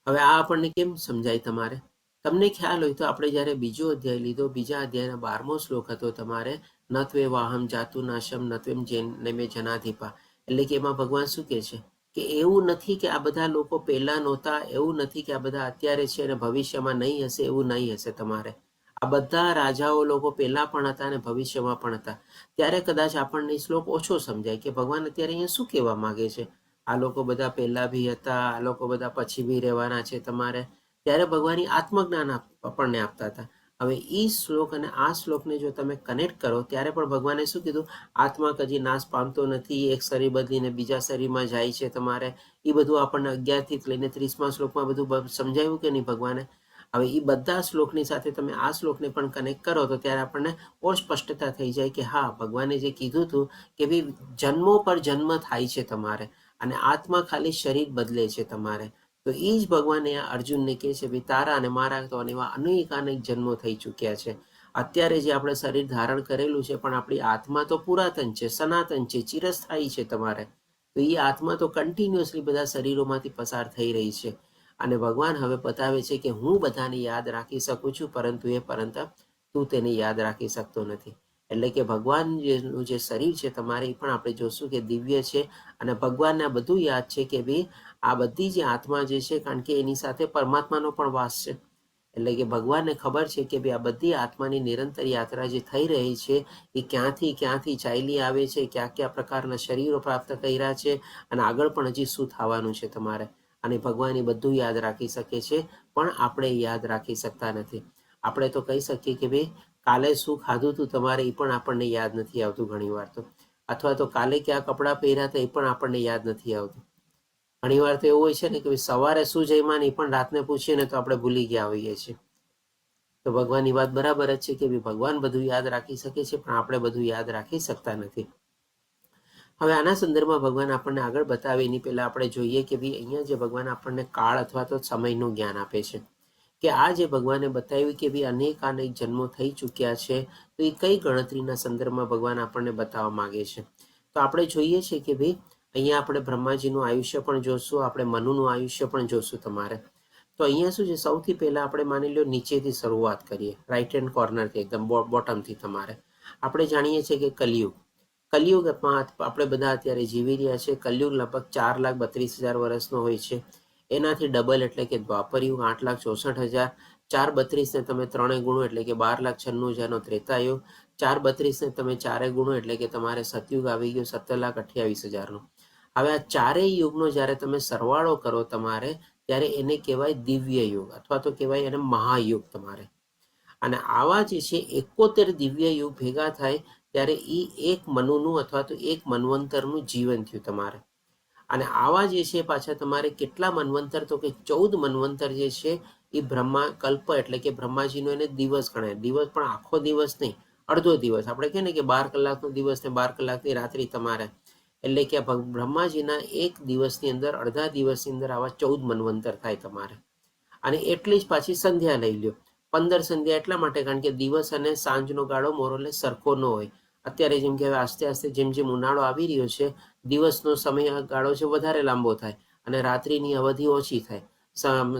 હવે આ આપણને કેમ સમજાય તમારે? તમને ખ્યાલ હોય તો આપણે જ્યારે બીજો અધ્યાય લીધો, બીજા અધ્યાયનો 12મો શ્લોક હતો તમારે, નત્વે વાહમ જાતુ નાશમ નત્વેમ નેમે જનાધિપા. એટલે કે એમાં ભગવાન શું કહે છે કે એવું નથી કે આ બધા લોકો પહેલા નહોતા, એવું નથી કે આ બધા અત્યારે છે અને ભવિષ્યમાં નહીં હશે, એવું નહીં હશે તમારે. આ બધા રાજાઓ લોકો પહેલા પણ હતા અને ભવિષ્યમાં પણ હતા. ત્યારે કદાચ આપણને શ્લોક ઓછો સમજાય કે ભગવાન અત્યારે અહીંયા શું કહેવા માંગે છે. આ લોકો બધા પહેલા બી હતા, આ લોકો બધા પછી બી રહેવાના છે તમારે. ત્યારે ભગવાનની આત્મજ્ઞાન આપણને આપતા હતા. હવે એ શ્લોક અને આ શ્લોકને જો તમે કનેક્ટ કરો ત્યારે પણ ભગવાને શું કીધું? આત્મા કદી નાશ પામતો નથી, એક શરીર બદલીને બીજા શરીરમાં જાય છે તમારે. એ બધું આપણને 11થી લઈને 30મા શ્લોકમાં બધું સમજાવ્યું કે નહીં ભગવાને? હવે એ બધા શ્લોકની સાથે તમે આ શ્લોકને પણ કનેક્ટ કરો તો ત્યારે આપણને ઓર સ્પષ્ટતા થઈ જાય કે હા, ભગવાને જે કીધું હતું કે ભાઈ જન્મો પર જન્મ થાય છે તમારે અને આત્મા ખાલી શરીર બદલે છે તમારે. તો એ જ ભગવાને અર્જુનને કહે છે ભાઈ તારા અને મારા તો એવા અનેક જન્મો થઈ ચૂક્યા છે. અત્યારે જે આપણે શરીર ધારણ કરેલું છે પણ આપણી આત્મા તો પુરાતન છે, સનાતન છે, ચિરસ્થાયી છે તમારે. તો એ આત્મા તો કન્ટિન્યુઅસલી બધા શરીરોમાંથી પસાર થઈ રહી છે. અને ભગવાન હવે બતાવે છે કે હું બધાને યાદ રાખી શકું છું, પરંતુ તું તેને યાદ રાખી શકતો નથી. એટલે કે ભગવાનનું જે શરીર છે તમારે એ પણ આપણે જોશું કે દિવ્ય છે અને ભગવાનને આ બધું યાદ છે કે ભાઈ આ બધી જે આત્મા જે છે, કારણ કે એની સાથે પરમાત્માનો પણ વાસ છે. એટલે કે ભગવાનને ખબર છે કે ભાઈ આ બધી આત્માની નિરંતર યાત્રા જે થઈ રહી છે એ ક્યાંથી ચાલી આવે છે, કયા પ્રકારના શરીરો પ્રાપ્ત કર્યા છે અને આગળ પણ હજી શું થવાનું છે તમારે. અને ભગવાન એ બધું યાદ રાખી શકે છે, પણ આપણે યાદ રાખી શકતા નથી. આપણે તો કહી શકીએ કે ભાઈ કાલે શું ખાધું હતું તમારે, એ પણ આપણને યાદ નથી આવતું ઘણી વાર તો. અથવા તો કાલે ક્યાં કપડાં પહેર્યા હતા એ પણ આપણને યાદ નથી આવતું. ઘણી વાર તો એવું હોય છે ને કે સવારે શું જમ્યા ને એ પણ રાતને પૂછીએ ને તો આપણે ભૂલી ગયા હોઈએ છીએ. તો ભગવાનની વાત બરાબર જ છે કે ભગવાન બધું યાદ રાખી શકે છે, પણ આપણે બધું યાદ રાખી શકતા નથી. હવે આના સંદર્ભમાં ભગવાન આપણને આગળ બતાવે એની પહેલા આપણે જોઈએ કે ભાઈ અહીંયા જે ભગવાન આપણને કાળ અથવા તો સમયનું જ્ઞાન આપે છે કે આ જે ભગવાને બતાવ્યું કે ભાઈ અનેક જન્મો થઈ ચૂક્યા છે, તો એ કઈ ગણતરીના સંદર્ભમાં ભગવાન આપણને બતાવવા માંગે છે. તો આપણે જોઈએ છીએ કે ભાઈ અહીંયા આપણે બ્રહ્માજીનું આયુષ્ય પણ જોશું, આપણે મનુનું આયુષ્ય પણ જોશું તમારે. તો અહીંયા શું છે, સૌથી પહેલા આપણે માની લો નીચેથી શરૂઆત કરીએ, રાઈટ હેન્ડ કોર્નરથી, એકદમ બોટમથી તમારે. આપણે જાણીએ છીએ કે કલિયુગમાં આપણે બધા અત્યારે જીવી રહ્યા છે. કલિયુગ લગભગ 4,32,000 વર્ષનો હોય છે. એનાથી ડબલ એટલે કે દ્વાપરયુગ 8,64,000, 4,32 ને તમે 3 ગુણો એટલે કે 12,96,000નો ત્રેતાયુગ, 432 ને તમે 4 ગુણો એટલે કે તમારે સતયુગ આવી ગયો 17,28,000 હવે આ ચારેય યુગનો જ્યારે તમે સરવાળો કરો તમારે ત્યારે એને કહેવાય દિવ્ય યુગ અથવા તો કહેવાય એને મહાયુગ તમારે. અને આવા જે છે 71 દિવ્ય યુગ ભેગા થાય ત્યારે એ એક મનુનું અથવા તો એક મન્વંતરનું જીવન થયું તમારે. અને આવા જે છે પાછા તમારે કેટલા મન્વંતર તો કે 14 મન્વંતર જે છે એ બ્રહ્મા કલ્પ એટલે કે બ્રહ્માજીનો એને દિવસ ગણાય. દિવસ પણ આખો દિવસ નહીં, અડધો દિવસ. આપણે કહીએ ને કે 12 કલાકનો દિવસ ને 12 કલાકની રાત્રિ તમારે, એટલે કે બ્રહ્માજીના એક દિવસની અંદર અડધા દિવસની અંદર આવા 14 મન્વંતર થાય તમારે. અને એટલી જ પાછી સંધ્યા લઈ લ્યો. 15 સંધ્યા એટલા માટે કારણ કે દિવસ અને સાંજનો ગાળો મોરોલે સરખો ન હોય. અત્યારે જેમ કે હવે આસ્તે આસ્તે જેમ જેમ ઉનાળો આવી રહ્યો છે, દિવસનો સમય ગાળો છે વધારે લાંબો થાય અને રાત્રિની અવધિ ઓછી થાય.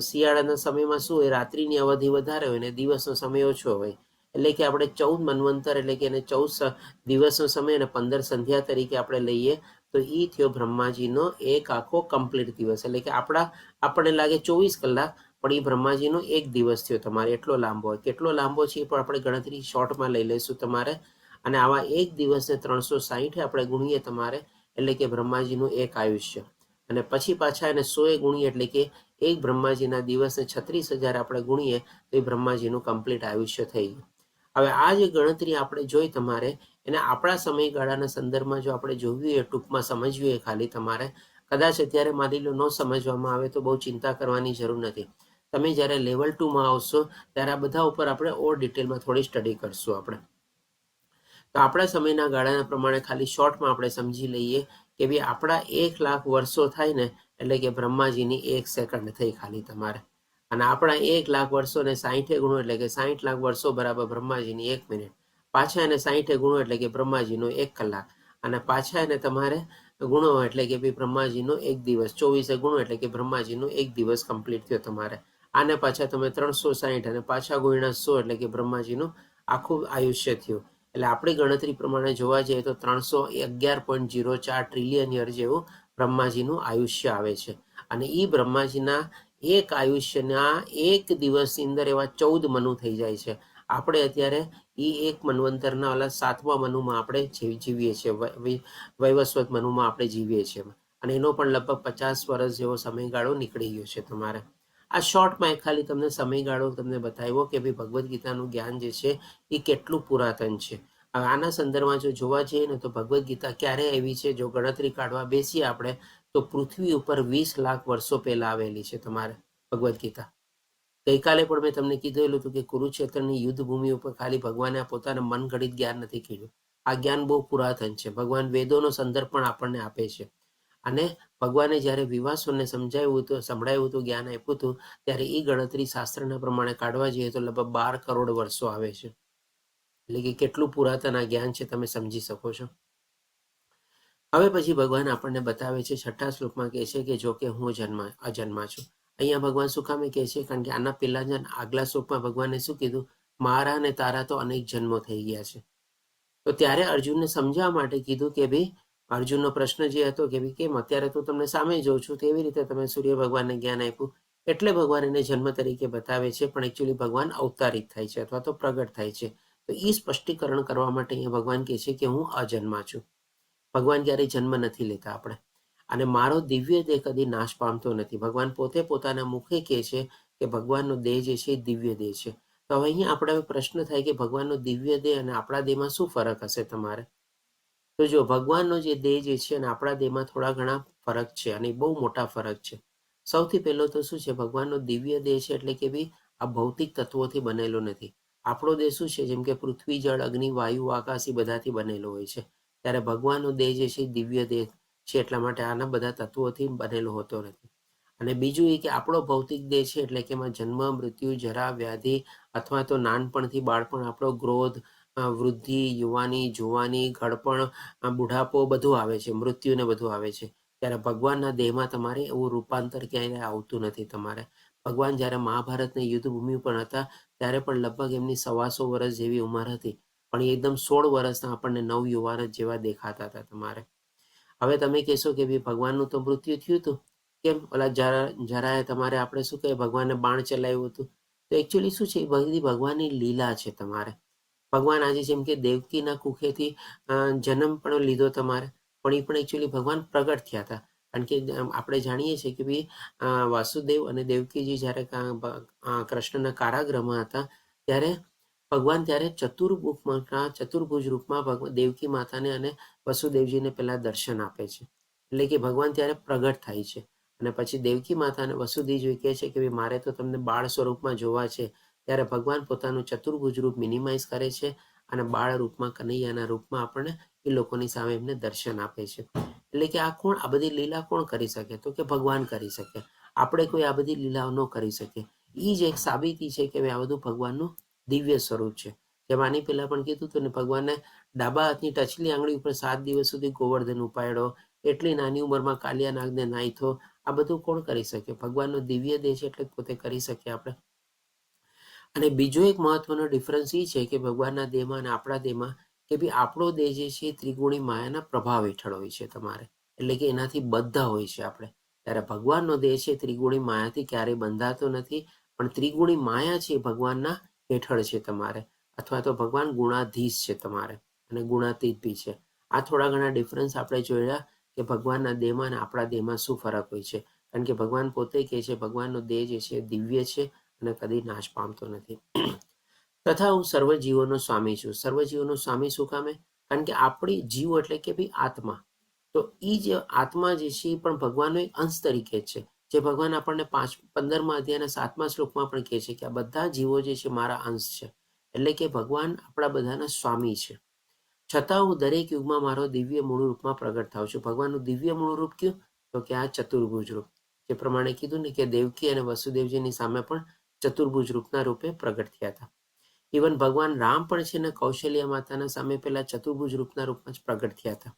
શિયાળાના સમયમાં શું હોય, રાત્રિની અવધિ વધારે હોય અને દિવસનો સમય ઓછો હોય. એટલે કે આપણે 14 મન્વંતર એટલે કે એને 14 દિવસનો સમય અને 15 સંધ્યા તરીકે આપણે લઈએ તો એ થયો બ્રહ્માજીનો એક આખો કમ્પ્લીટ દિવસ. એટલે કે આપણને લાગે 24 કલાક, પણ એ બ્રહ્માજીનો એક દિવસ થયો તમારે. એટલો લાંબો હોય. કેટલો લાંબો છે એ પણ આપણે ગણતરી શોર્ટમાં લઈ લઈશું તમારે. અને આવા એક દિવસને 360 આપણે ગુણીએ તમારે એટલે કે બ્રહ્માજીનું એક આયુષ્ય. અને પછી પાછા એને 100 ગુણીએ એટલે કે એક બ્રહ્માજીના દિવસને 36,000 આપણે ગુણીએ તો એ બ્રહ્માજીનું કમ્પ્લીટ આયુષ્ય થઈ ગયું. હવે આ જે ગણતરી આપણે જોઈ તમારે એને આપણા સમયગાળાના સંદર્ભમાં જો આપણે જોવી હોય, ટૂંકમાં સમજવી હોય ખાલી તમારે, કદાચ અત્યારે માની લો ન સમજવામાં આવે તો બહુ ચિંતા કરવાની જરૂર નથી. તમે જ્યારે લેવલ 2માં આવશો ત્યારે આ બધા ઉપર આપણે ઓર ડિટેલમાં થોડી સ્ટડી કરશું આપણે. તો આપણા સમયના ગાળાના પ્રમાણે ખાલી શોર્ટમાં આપણે સમજી લઈએ કે ભાઈ આપણા 1,00,000 વર્ષો થાય ને એટલે કે બ્રહ્માજીની 1 સેકન્ડ થઈ ખાલી તમારે. અને આપણા 1,00,000 વર્ષોને 60 ગુણો એટલે કે 60,00,000 વર્ષો બરાબર બ્રહ્માજીની 1 મિનિટ. પાછા એને 60 ગુણો એટલે કે બ્રહ્માજીનો 1 કલાક. અને પાછા એને તમારે ગુણો એટલે કે ભાઈ બ્રહ્માજીનો 1 દિવસ. 24 ગુણો એટલે કે બ્રહ્માજીનો 1 દિવસ કમ્પ્લીટ થયો તમારે. આને પાછા તમે 360 અને પાછા ગુણ્યા 100 એટલે કે બ્રહ્માજીનું આખું આયુષ્ય થયું. એટલે આપણી ગણતરી પ્રમાણે જોવા જઈએ તો 311.04 ટ્રિલિયન યર જેવું બ્રહ્માજીનું આયુષ્ય આવે છે. અને એ બ્રહ્માજીના એક આયુષ્યના એક દિવસની અંદર એવા 14 મનુ થઈ જાય છે. આપણે અત્યારે એ એક મન્વંતરના ઓલા 7મા મનુમાં આપણે જીવીએ છીએ, વૈવસ્વત મનુમાં આપણે જીવીએ છીએ. અને એનો પણ લગભગ 50 વર્ષ જેવો સમયગાળો નીકળી ગયો છે તમારે. આ શોર્ટમાં ખાલી તમને સમયગાળો તમને બતાવ્યો કે ભાઈ ભગવદ્ ગીતાનું જ્ઞાન જે છે એ કેટલું પુરાતન છે. હવે આના સંદર્ભમાં જો જોવા જઈએ ને તો ભગવદ્ ગીતા ક્યારે આવી છે, જો ગણતરી કાઢવા બેસીએ આપણે તો પૃથ્વી ઉપર 20 લાખ વર્ષો પહેલા આવેલી છે તમારે ભગવદ્ ગીતા. ગઈકાલે પણ મેં તમને કીધેલું હતું કે કુરુક્ષેત્રની યુદ્ધ ભૂમિ ઉપર ખાલી ભગવાને પોતાના મન ઘડિત જ્ઞાન નથી કીધું. આ જ્ઞાન બહુ પુરાતન છે. ભગવાન વેદોનો સંદર્ભ પણ આપણને આપે છે. અને ભગવાને જ્યારે વિવાસોને સંભળાવ્યું હતું, જ્ઞાન આપ્યું હતું, ત્યારે એ ગણતરી શાસ્ત્રના પ્રમાણે કાઢવા જઈએ તો લગભગ 12 કરોડ વર્ષો આવે છે. એટલે કે કેટલું પુરાતન આ જ્ઞાન છે તમે સમજી શકો છો. હવે પછી ભગવાન આપણને બતાવે છે 6થા શ્લોકમાં કહે છે કે જો કે હું અજન્મા છું. અહીંયા ભગવાન શું કામે કહે છે, કારણ કે આના પહેલા આગલા શ્લોકમાં ભગવાને શું કીધું, મારા અને તારા તો અનેક જન્મો થઈ ગયા છે. તો ત્યારે અર્જુનને સમજાવવા માટે કીધું કે ભાઈ અર્જુનનો પ્રશ્ન જે હતો કે ભાઈ કેમ અત્યારે તો તમને સામે જોઉં છું, તેવી રીતે તમે સૂર્ય ભગવાનને જ્ઞાન આપ્યું. એટલે ભગવાન એને જન્મ તરીકે બતાવે છે, પણ એકચ્યુઅલી ભગવાન અવતારિત થાય છે અથવા તો પ્રગટ થાય છે. તો એ સ્પષ્ટીકરણ કરવા માટે અહીંયા ભગવાન કહે છે કે હું અજન્મા છું. ભગવાન ક્યારેય જન્મ નથી લેતા આપણે. અને મારો દિવ્ય દેહ કદી નાશ પામતો નથી. ભગવાન પોતે પોતાના મુખે કહે છે કે ભગવાનનો દેહ જે છે એ દિવ્ય દેહ છે. તો હવે અહીંયા આપણે પ્રશ્ન થાય કે ભગવાનનો દિવ્ય દેહ અને આપણા દેહમાં શું ફરક હશે તમારે? તો જો ભગવાનનો જે દેહ જે છે અને આપણા દેહમાં થોડા ઘણા ફરક છે અને બહુ મોટા ફરક છે. સૌથી પહેલો તો શું છે, ભગવાનનો દિવ્ય દેહ છે એટલે કે ભાઈ આ ભૌતિક તત્વોથી બનેલો નથી. આપણો દેહ શું છે, જેમ કે પૃથ્વી, જળ, અગ્નિ, વાયુ, આકાશ એ બધાથી બનેલો હોય છે. ત્યારે ભગવાનનો દેહ જે છે દિવ્ય દેહ છે, એટલા માટે આના બધા તત્વોથી બનેલો હોતો નથી. અને બીજું એ કે આપણો ભૌતિક દેહ છે એટલે કે એમાં જન્મ, મૃત્યુ, જરા, વ્યાધિ અથવા તો નાનપણથી બાળપણ, આપણો ગ્રોથ, વૃદ્ધિ, યુવાની, જુવાની, ઘડપણ, બુઢાપો બધું આવે છે, મૃત્યુને બધું આવે છે. ત્યારે ભગવાનના દેહમાં તમારે એવું રૂપાંતર ક્યાંય આવતું નથી તમારે. ભગવાન જ્યારે મહાભારતની યુદ્ધ ભૂમિ પર હતા ત્યારે પણ લગભગ એમની 125 વર્ષ જેવી ઉંમર હતી, પણ એ એકદમ 16 વર્ષના આપણને નવયુવાન જેવા દેખાતા હતા તમારે. હવે તમે કહેશો કે ભાઈ ભગવાનનું તો મૃત્યુ થયું હતું, કેમ? ઓલા જરાએ તમારે આપણે શું કહે ભગવાનને બાણ ચલાવ્યું હતું. તો એકચ્યુઅલી શું છે, એ બધી ભગવાનની લીલા છે તમારે. ભગવાન આજે જેમ કે દેવકીના કુખેથી જન્મ પણ લીધો તમારે, પણ એ પણ એકચ્યુઅલી ભગવાન પ્રગટ થયા હતા. કારણ કે આપણે જાણીએ છીએ કે ભાઈ વાસુદેવ અને દેવકીજી જ્યારે કૃષ્ણના કારાગૃહમાં હતા ત્યારે ભગવાન ત્યારે ચતુર્ભુજ રૂપમાં દેવકી માતાને અને વસુદેવજીને પહેલા દર્શન આપે છે. એટલે કે ભગવાન ત્યારે પ્રગટ થાય છે અને પછી દેવકી માતા અને વસુદેવજી કહે છે કે ભાઈ મારે તો તમને બાળ સ્વરૂપમાં જોવા છે. ત્યારે ભગવાન પોતાનું ચતુર્ભુજ રૂપ મિનિમાઇઝ કરે છે અને બાળ રૂપમાં કનૈયાના રૂપમાં આપણને એ લોકોની સામે એમને દર્શન આપે છે. એટલે કે આ બધી લીલા કોણ કરી શકે? તો કે ભગવાન કરી શકે. આપણે કોઈ આ બધી લીલાઓ ન કરી શકીએ. એ જ એક સાબિતી છે કે આ બધું ભગવાનનું દિવ્ય સ્વરૂપ છે. જેમ આની પહેલા પણ કીધું હતું ને, ભગવાનને ડાબા હાથની ટચલી આંગળી ઉપર 7 દિવસ સુધી ગોવર્ધન ઉપાડ્યો, એટલી નાની ઉંમરમાં કાલિયા નાગને નાઈથો. આ બધું કોણ કરી શકે? ભગવાનનો દિવ્ય દેહ છે એટલે પોતે કરી શકીએ આપણે. અને બીજો એક મહત્વનો ડિફરન્સ એ છે કે ભગવાનના દેહમાં અને આપણા દેહમાં કે ભાઈ આપણો દેહ જે છે એ ત્રિગુણી માયાના પ્રભાવ હેઠળ હોય છે તમારે, એટલે કે એનાથી બધા હોય છે આપણે. ત્યારે ભગવાનનો દેહ છે ત્રિગુણી માયાથી ક્યારેય બંધાતો નથી, પણ ત્રિગુણી માયા છે ભગવાનના હેઠળ છે તમારે, અથવા તો ભગવાન ગુણાધીશ છે તમારે અને ગુણાતીત બી છે. આ થોડા ઘણા ડિફરન્સ આપણે જોયા કે ભગવાનના દેહમાં અને આપણા દેહમાં શું ફરક હોય છે. કારણ કે ભગવાન પોતે કહે છે ભગવાનનો દેહ જે છે દિવ્ય છે અને કદી નાશ પામતો નથી. તથા હું સર્વ જીવોનો સ્વામી છું. સર્વ જીવોનો સ્વામી શું કામે? કારણ કે આપણી જીવ એટલે કે ભાઈ આત્મા, તો એ જે આત્મા જે છે એ પણ ભગવાનનો એક અંશ તરીકે જ છે. જે ભગવાન આપણને 15મા અધ્યાયના 7મા શ્લોકમાં પણ કહે છે કે આ બધા જીવો જે છે મારા અંશ છે. એટલે કે ભગવાન આપણા બધાના સ્વામી છે. છતાં હું દરેક યુગમાં મારો દિવ્ય મૂળ રૂપમાં પ્રગટ થાઉં છું. ભગવાનનું દિવ્ય મૂળ રૂપ કયું? તો કે આ ચતુર્ભુજ રૂપ. જે પ્રમાણે કીધું ને કે દેવકી અને વસુદેવજીની સામે પણ ચતુર્ભુજ રૂપના રૂપે પ્રગટ થયા હતા. ઇવન ભગવાન રામ પણ છે ને કૌશલ્યા માતાના સામે પેલા ચતુર્ભુજ રૂપના રૂપમાં જ પ્રગટ થયા હતા.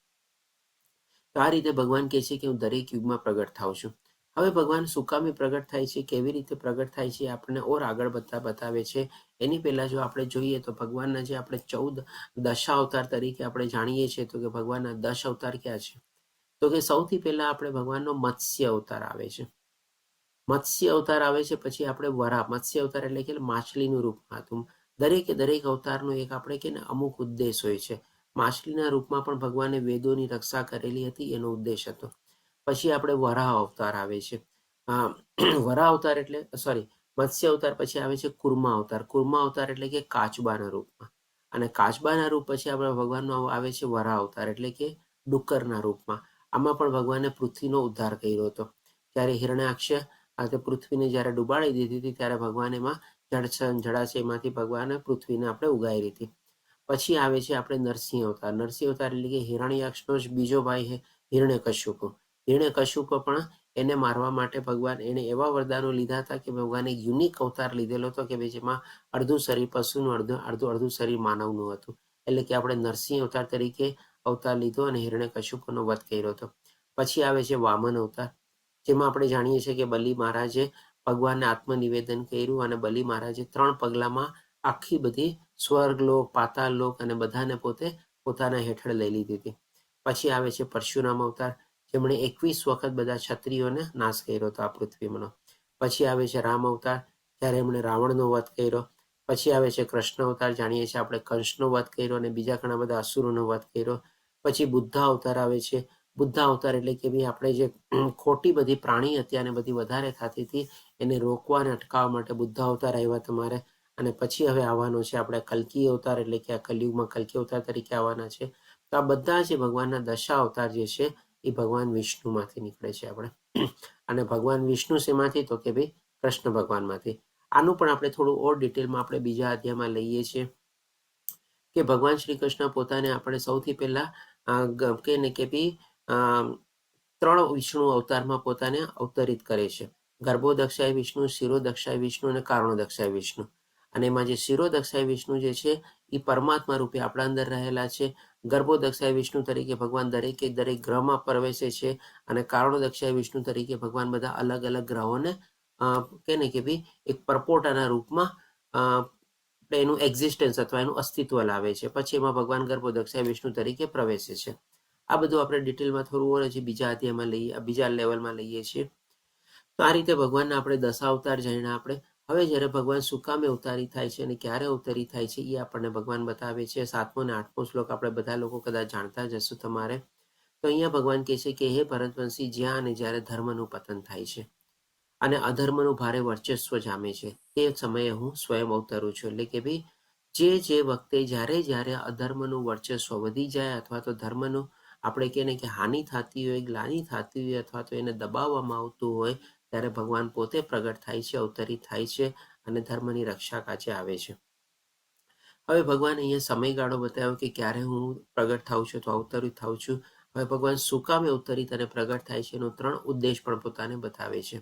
તો આ રીતે ભગવાન કહે છે કે હું દરેક યુગમાં પ્રગટ થાઉં છું. હવે ભગવાન સુકામે પ્રગટ થાય છે, કેવી રીતે પ્રગટ થાય છે, આપણને ઓર આગળ બતાવે છે. એની પહેલા જો આપણે જોઈએ તો ભગવાનના જે આપણે 14 દશાવતાર તરીકે આપણે જાણીએ છીએ, તો કે ભગવાનના 10 અવતાર ક્યાં છે? તો કે સૌથી પહેલા આપણે ભગવાનનો મત્સ્ય અવતાર આવે છે. મત્સ્ય અવતાર આવે છે, પછી આપણે વરાહ. મત્સ્ય અવતાર એટલે કે માછલીનું રૂપમાં હતું. દરેક અવતારનો એક આપણે કે અમુક ઉદ્દેશ હોય છે. માછલીના રૂપમાં પણ ભગવાને વેદોની રક્ષા કરેલી હતી, એનો ઉદ્દેશ હતો. પછી આપણે વરાહ અવતાર આવે છે. વરાહ અવતાર એટલે મત્સ્ય અવતાર પછી આવે છે કુર્મા અવતાર. કુર્મા અવતાર એટલે કે કાચબાના રૂપમાં. અને કાચબાના રૂપ પછી આપણે ભગવાનનો આવે છે વરાહ અવતાર એટલે કે ડુક્કરના રૂપમાં. આમાં પણ ભગવાને પૃથ્વીનો ઉદ્ધાર કર્યો હતો. ત્યારે હિરણ્યાક્ષ પૃથ્વીને જ્યારે ડુબાડી દીધી હતી ત્યારે ભગવાન એમાં જળાશયમાંથી ભગવાને પૃથ્વીને આપણે ઉગારી હતી. પછી આવે છે આપણે નરસિંહ અવતાર. નરસિંહ અવતાર એટલે કે હિરણ્યાક્ષનો જ બીજો ભાઈ છે હિરણ્યકશ્યપ. હિરણ્યકશ્યપ પણ એને મારવા માટે ભગવાન એને એવા વરદાનો લીધા હતા કે ભગવાને એક યુનિક અવતાર લીધેલો હતો કે જેમાં અડધું શરીર પશુનું, અડધું શરીર માનવનું હતું. એટલે કે આપણે નરસિંહ અવતાર તરીકે અવતાર લીધો અને હિરણ્યકશ્યપનો વધ કર્યો હતો. પછી આવે છે વામન અવતાર, જેમાં આપણે જાણીએ છીએ કે બલિ મહારાજે ભગવાનને આત્મનિવેદન કર્યું અને બલિ મહારાજે 3 પગલામાં આખી બધી સ્વર્ગલોક, પાતાળલોક અને બધાને પોતાના હેઠળ લઈ લીધી હતી. પછી આવે છે પરશુરામ અવતાર, જેમણે 21 વખત બધા ક્ષત્રિયોને નાશ કર્યો હતો આ પૃથ્વીમાં. પછી આવે છે રામ અવતાર, જ્યારે એમણે રાવણનો વધ કર્યો. પછી આવે છે કૃષ્ણ અવતાર, જાણીએ છીએ આપણે કંસનો વધ કર્યો અને બીજા ઘણા બધા અસુરોનો વધ કર્યો. પછી બુદ્ધ અવતાર આવે છે. બુદ્ધ અવતાર એટલે કે ભાઈ આપણે જે ખોટી બધી પ્રાણી હત્યાને બધી વધારે થતી હતી એને રોકવા અને અટકાવવા માટે બુદ્ધ અવતાર આવ્યા તમારે. અને પછી હવે આવવાનો છે આપણે કલ્કી અવતાર, એટલે કે આ કલયુગમાં કલ્કી અવતાર તરીકે આવવાના છે. તો આ બધા જે ભગવાનના દશા અવતાર જે છે એ ભગવાન વિષ્ણુમાંથી નીકળે છે આપણે. અને ભગવાન વિષ્ણુ શેમાંથી? તો કે ભાઈ કૃષ્ણ ભગવાનમાંથી. આનું પણ આપણે થોડું ઓર ડિટેલમાં આપણે બીજા અધ્યાયમાં લઈએ છીએ કે ભગવાન શ્રી કૃષ્ણ પોતાને આપણે સૌથી પહેલા કે ભાઈ 3 વિષ્ણુ અવતારમાં પોતાને અવતરિત કરે છે. ગર્ભોદક્ષાય વિષ્ણુ, શિરોદક્ષાય વિષ્ણુ અને કારણોદક્ષાય વિષ્ણુ. અને એમાં જે શિરોદક્ષાય વિષ્ણુ જે છે એ પરમાત્મા રૂપે આપણા અંદર રહેલા છે. ગર્ભોદક્ષાય વિષ્ણુ તરીકે ભગવાન દરેક ગ્રહમાં પ્રવેશે છે અને કારણોદક્ષાય વિષ્ણુ તરીકે ભગવાન બધા અલગ અલગ ગ્રહોને કે ભાઈ એક પરપોટાના રૂપમાં એનું એક્ઝિસ્ટન્સ અથવા એનું અસ્તિત્વ લાવે છે. પછી એમાં ભગવાન ગર્ભોદક્ષાય વિષ્ણુ તરીકે પ્રવેશે છે. આ બધું આપણે ડિટેલમાં થોડું હજી બીજા અધ્યાયમાં બીજા લેવલમાં લઈએ છીએ. તો આ રીતે ભગવાનના આપણે દશાવતાર જાણ્યા આપણે. હવે જ્યારે ભગવાન શું કામે અવતારી થાય છે અને ક્યારે અવતારી થાય છે એ આપણને ભગવાન બતાવે છે. 7મો અને 8મો શ્લોક આપણે બધા લોકો કદાચ જાણતા જ હશો તમારે. તો અહીંયા ભગવાન કહે છે કે હે ભરતવંશી, જ્યાં અને જ્યારે ધર્મનું પતન થાય છે અને અધર્મનું ભારે વર્ચસ્વ જામે છે તે સમયે હું સ્વયં અવતરું છું. એટલે કે ભાઈ જે વખતે જ્યારે અધર્મનું વર્ચસ્વ વધી જાય અથવા તો ધર્મનું આપણે કહીએ ને કે હાનિ થતી હોય, ગ્લાનિ થતી હોય અથવા તો એને દબાવવામાં આવતું હોય ત્યારે ભગવાન પોતે પ્રગટ થાય છે, અવતરિત થાય છે અને ધર્મની રક્ષા કાજે આવે છે. હવે ભગવાન અહીંયા સમયગાળો બતાવ્યો કે ક્યારે હું પ્રગટ થાઉં છું તો અવતરિત થાઉં છું. હવે ભગવાન શું કામે અવતરિત અને પ્રગટ થાય છે એનો 3 ઉદ્દેશ પણ પોતાને બતાવે છે.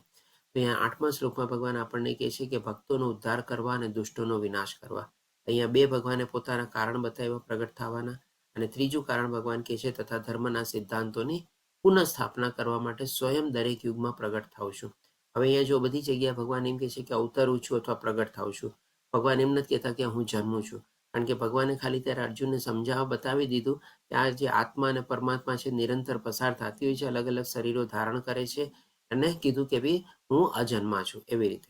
તો અહીંયા 8મા શ્લોકમાં ભગવાન આપણને કહે છે કે ભક્તોનો ઉદ્ધાર કરવા અને દુષ્ટોનો વિનાશ કરવા. અહીંયા 2 ભગવાને પોતાના કારણ બતાવ્યા પ્રગટ થવાના અને ત્રીજું કારણ ભગવાન કહે છે તથા ધર્મના સિદ્ધાંતોની પુનઃસ્થાપના કરવા માટે સ્વયં દરેક યુગમાં પ્રગટ થાઉં છું. હવે અહીંયા જો બધી જગ્યાએ ભગવાન એમ કહે છે કે અવતરું છું અથવા પ્રગટ થાઉં છું. ભગવાન એમ નથી કહેતા કે હું જન્મું છું, કારણ કે ભગવાને ખાલી ત્યારે અર્જુનને સમજાવવા બતાવી દીધું કે આ જે આત્મા અને પરમાત્મા છે નિરંતર પસાર થતી હોય છે, અલગ અલગ શરીરો ધારણ કરે છે અને કીધું કે ભાઈ હું અજન્મા છું એવી રીતે.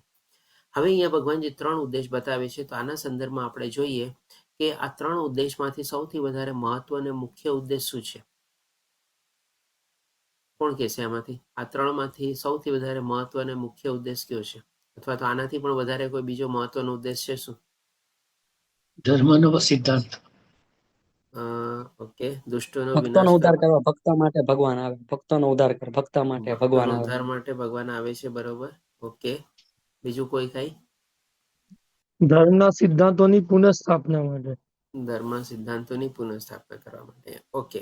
હવે અહીંયા ભગવાન જે 3 ઉદ્દેશ બતાવે છે તો આના સંદર્ભમાં આપણે જોઈએ કે આ 3 ઉદ્દેશમાંથી સૌથી વધારે મહત્વ અને મુખ્ય ઉદ્દેશ શું છે? કોણ કહેશે આમાંથી? આ 3માંથી સૌથી વધારે મહત્વ અને મુખ્ય ઉદ્દેશ કયો છે? અથવા તો આનાથી પણ વધારે કોઈ બીજો મહત્વનો ઉદ્દેશ છે શું? ધર્મનો સિદ્ધાંત. ઓકે, દુષ્ટોનો ભક્તોનો વિનાશ ઉદ્ધાર કરવા, કરવા ભક્ત માટે ભગવાન આવે. ભક્તોનો ઉદ્ધાર કરે ભક્ત માટે ભગવાન ભક્તોનો આવે. ઉદ્ધાર માટે ભગવાન આવે છે, બરોબર. ઓકે, બીજું કોઈ કઈ? ધર્મના સિદ્ધાંતોની પુનઃસ્થાપના માટે. ધર્મ સિદ્ધાંતોની પુનઃસ્થાપના કરવા માટે. ઓકે,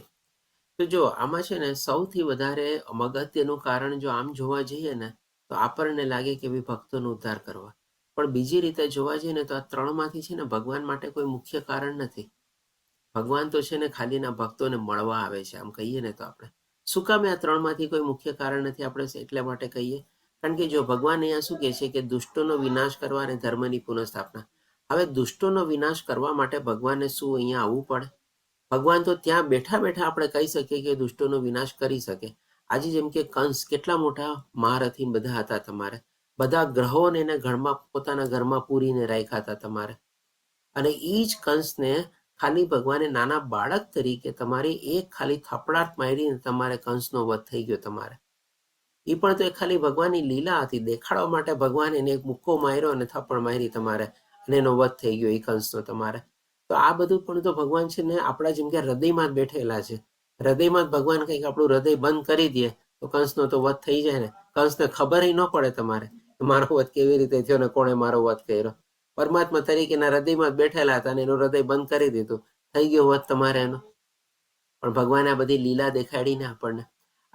તો જો આમાં છે ને સૌથી વધારે અગત્યનું કારણ જો આમ જોવા જઈએ ને તો આપણને લાગે કે ભાઈ ભક્તોનો ઉદ્ધાર કરવા, પણ બીજી રીતે જોવા જઈએ ને તો આ 3માંથી છે ને ભગવાન માટે કોઈ મુખ્ય કારણ નથી. ભગવાન તો છે ને ખાલીના ભક્તોને મળવા આવે છે, આમ કહીએ ને તો આપણે. શું કામે આ 3માંથી કોઈ મુખ્ય કારણ નથી આપણે એટલા માટે કહીએ? કારણ કે જો ભગવાન અહીંયા શું કહે છે કે દુષ્ટોનો વિનાશ કરવા અને ધર્મની પુનઃસ્થાપના. હવે દુષ્ટોનો વિનાશ કરવા માટે ભગવાનને શું અહીંયા આવવું પડે? ભગવાન તો ત્યાં બેઠા બેઠા આપણે કહી શકીએ કે દુષ્ટોનો વિનાશ કરી શકે. આજે જેમ કે કંસ કેટલા મોટા મહારથી બધા હતા તમારે, બધા ગ્રહોને એને ઘરમાં પોતાના ઘરમાં પૂરીને રાખ્યા હતા તમારે, અને એ જ કંસને ખાલી ભગવાને નાના બાળક તરીકે તમારી એક ખાલી થપડાટ મારીને તમારે કંસનો વધ થઈ ગયો તમારે. એ પણ તો એક ખાલી ભગવાનની લીલા હતી, દેખાડવા માટે ભગવાન એને એક મુક્કો માર્યો અને થપ્પડ મારી તમારે અને એનો વધ થઈ ગયો એ કંસનો તમારે. તો આ બધું પણ તો ભગવાન છે ને આપણા જેમ કે હૃદયમાં જ બેઠેલા છે. હૃદયમાં જ ભગવાન કંઈક આપણું હૃદય બંધ કરી દે તો કંસનો તો વધ થઈ જાય ને. કંસને ખબર ન પડે તમારે મારો વધ કેવી રીતે થયો ને કોણે મારો વધ કર્યો. પરમાત્મા તરીકેના હૃદયમાં જ બેઠેલા હતા અને એનું હૃદય બંધ કરી દીધું, થઈ ગયો વધ તમારે એનો. પણ ભગવાને આ બધી લીલા દેખાડીને આપણને.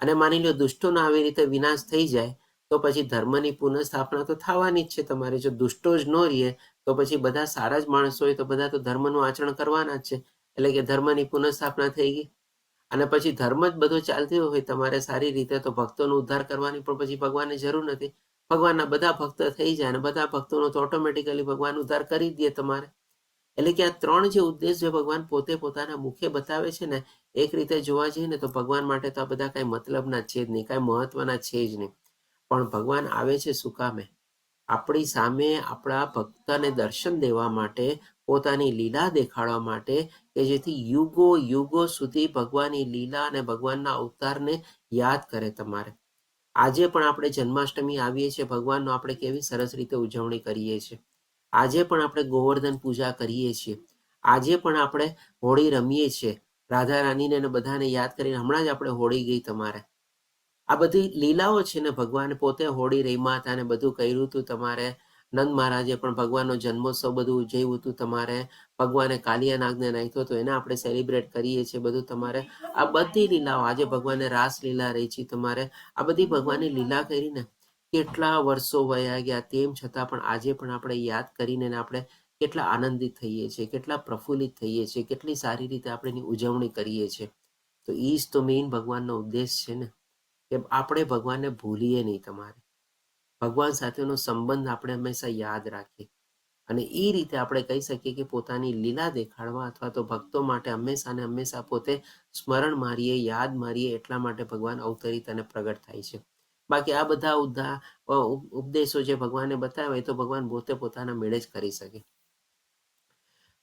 અને માની લો દુષ્ટોનો આવી રીતે વિનાશ થઈ જાય તો પછી ધર્મની પુનઃસ્થાપના તો થવાની જ છે તમારે. જો દુષ્ટો જ ન રહીએ તો પછી બધા સારા જ માણસો હોય તો બધા તો ધર્મનું આચરણ કરવાના જ છે. એટલે કે ધર્મની પુનઃસ્થાપના થઈ ગઈ. અને પછી ધર્મ જ બધો ચાલતો હોય તમારે સારી રીતે તો ભક્તોનો ઉદ્ધાર કરવાની પણ પછી ભગવાનને જરૂર નથી. ભગવાનના બધા ભક્ત થઈ જાય અને બધા ભક્તોનો તો ઓટોમેટિકલી ભગવાન ઉદ્ધાર કરી જ દે તમારે. એટલે કે આ 3 જે ઉદ્દેશ જે ભગવાન પોતે પોતાના મુખે બતાવે છે ને, એક રીતે જોવા જઈએ ને તો ભગવાન માટે તો આ બધા કાંઈ મતલબના છે જ નહીં, કાંઈ મહત્વના છે જ નહીં. પણ ભગવાન આવે છે શું કામે? આપણી સામે આપણા ભક્તને દર્શન દેવા માટે, પોતાની લીલા દેખાડવા માટે, કે જેથી યુગો યુગો સુધી ભગવાનની લીલા અને ભગવાનના અવતારને યાદ કરે તમારે. આજે પણ આપણે જન્માષ્ટમી આવીએ છીએ, ભગવાનનો આપણે કેવી સરસ રીતે ઉજવણી કરીએ છીએ. આજે પણ આપણે ગોવર્ધન પૂજા કરીએ છીએ. આજે પણ આપણે હોળી રમીએ છીએ, રાધા રાણીને બધાને યાદ કરીને. હમણાં જ આપણે હોળી ગઈ તમારે. આ બધી લીલાઓ છે ને, ભગવાન પોતે હોળી રમ્યા હતા અને બધું કર્યું હતું તમારે. નંદ મહારાજે પણ ભગવાનનો જન્મોત્સવ બધું ઉજવ્યું હતું તમારે. ભગવાને કાલિયા નાગને નાખ્યો હતો, એને આપણે સેલિબ્રેટ કરીએ છીએ બધું તમારે. આ બધી લીલાઓ, આજે ભગવાને રાસ લીલા રહી છે તમારે. આ બધી ભગવાનની લીલા કરીને કેટલા વર્ષો વયા ગયા, તેમ છતાં પણ આજે પણ આપણે યાદ કરીને આપણે કેટલા આનંદિત થઈએ છીએ, કેટલા પ્રફુલ્લિત થઈએ છીએ, કેટલી સારી રીતે આપણે એની ઉજવણી કરીએ છીએ. તો એ જ તો મેઇન ભગવાનનો ઉદ્દેશ છે ને, કે આપણે ભગવાનને ભૂલીએ નહીં તમારે. ભગવાન સાથેનો સંબંધ આપણે હંમેશા યાદ રાખીએ અને એ રીતે આપણે કહી શકીએ કે પોતાની લીલા દેખાડવા અથવા તો ભક્તો માટે હંમેશા ને હંમેશા પોતે સ્મરણ મારીએ, યાદ મારીએ. એટલા માટે ભગવાન અવતરિત અને પ્રગટ થાય છે. બાકી આ બધા ઉપદેશો જે ભગવાને બતાવે તો ભગવાન પોતે પોતાના મેળે જ કરી શકે.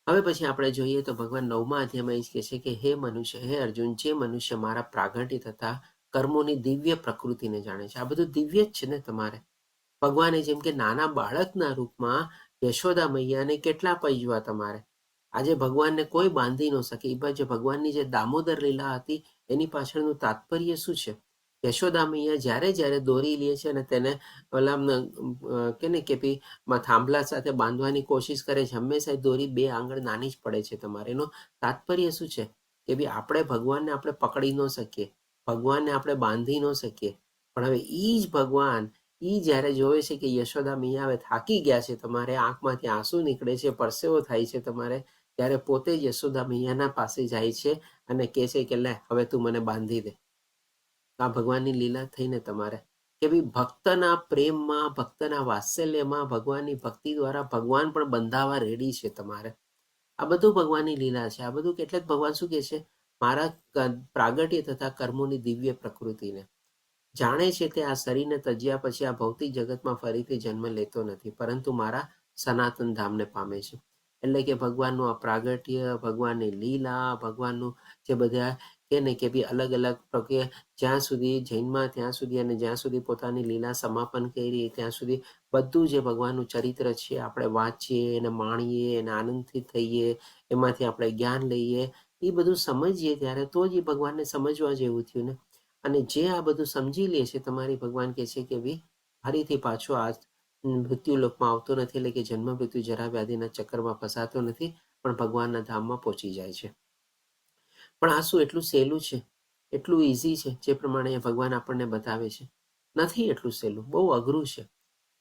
હવે પછી આપણે જોઈએ તો ભગવાન 9મા અધ્યાયમાં એ કહે છે કે હે મનુષ્ય, હે અર્જુન, જે મનુષ્ય મારા પ્રાગટ્ય તથા કર્મોની દિવ્ય પ્રકૃતિને જાણે છે. આ બધું દિવ્ય જ છે ને તમારે. ભગવાને જેમ કે નાના બાળકના રૂપમાં યશોદા મૈયાને કેટલા પૈજવા તમારે. આજે ભગવાનને કોઈ બાંધી ન શકે. એ બાજુ ભગવાનની જે દામોદર લીલા હતી એની પાછળનું તાત્પર્ય શું છે? યશોદા મૈયા જ્યારે જ્યારે દોરી લે છે અને તેને કે ને કે થાંભલા સાથે બાંધવાની કોશિશ કરે છે, હંમેશા દોરી 2 આંગળ નાની જ પડે છે તમારે. એનો તાત્પર્ય શું છે? કે આપણે ભગવાનને આપણે પકડી ન શકીએ, ભગવાનને આપણે બાંધી ન શકીએ. પણ હવે ઈ જ ભગવાન જ્યારે જોવે છે કે યશોદા મૈયા હવે થાકી ગયા છે, તમારે આંખમાંથી આંસુ નીકળે છે, પરસેવો થાય છે તમારે, ત્યારે પોતે જ યશોદા મૈયાના પાસે જાય છે અને કહે છે કે લે હવે તું મને બાંધી દે. આ ભગવાનની લીલા થઈને તમારે કે ભક્તના પ્રેમમાં, ભક્તના વાત્સલ્યમાં, ભગવાનની ભક્તિ દ્વારા ભગવાન પણ બંધાવા રેડી છે તમારે. આ બધું ભગવાનની લીલા છે. આ બધું એટલે જ ભગવાન શું કહે છે? મારા પ્રાગટ્ય તથા કર્મોની દિવ્ય પ્રકૃતિને જાણે છે. તે આ શરીરને તજ્યા પછી આ ભૌતિક જગતમાં ફરીથી જન્મ લેતો નથી, પરંતુ મારા સનાતન ધામને પામે છે. એટલે કે ભગવાનનું આ પ્રાગટ્ય, ભગવાનની લીલા, ભગવાનનું જે બધા કે ને કે અલગ અલગ પ્રક્રિયા, જ્યાં સુધી જૈનમાં ત્યાં સુધી અને જ્યાં સુધી પોતાની લીલા સમાપન કરી ત્યાં સુધી બધું જે ભગવાનનું ચરિત્ર છે આપણે વાંચીએ, એને માણીએ, એને આનંદથી થઈએ, એમાંથી આપણે જ્ઞાન લઈએ, એ બધું સમજીએ ત્યારે તો જ એ ભગવાનને સમજવા જેવું થયું ને. અને જે આ બધું સમજી લે છે તમારી, ભગવાન કહે છે કે ફરીથી પાછો આ મૃત્યુલોકમાં આવતો નથી, એટલે કે જન્મ મૃત્યુ જરા વ્યાધિના ચક્કરમાં ફસાતો નથી, પણ ભગવાનના ધામમાં પહોંચી જાય છે. પણ આ શું એટલું સહેલું છે? એટલું ઇઝી છે જે પ્રમાણે ભગવાન આપણને બતાવે છે? નથી એટલું સહેલું, બહુ અઘરું છે.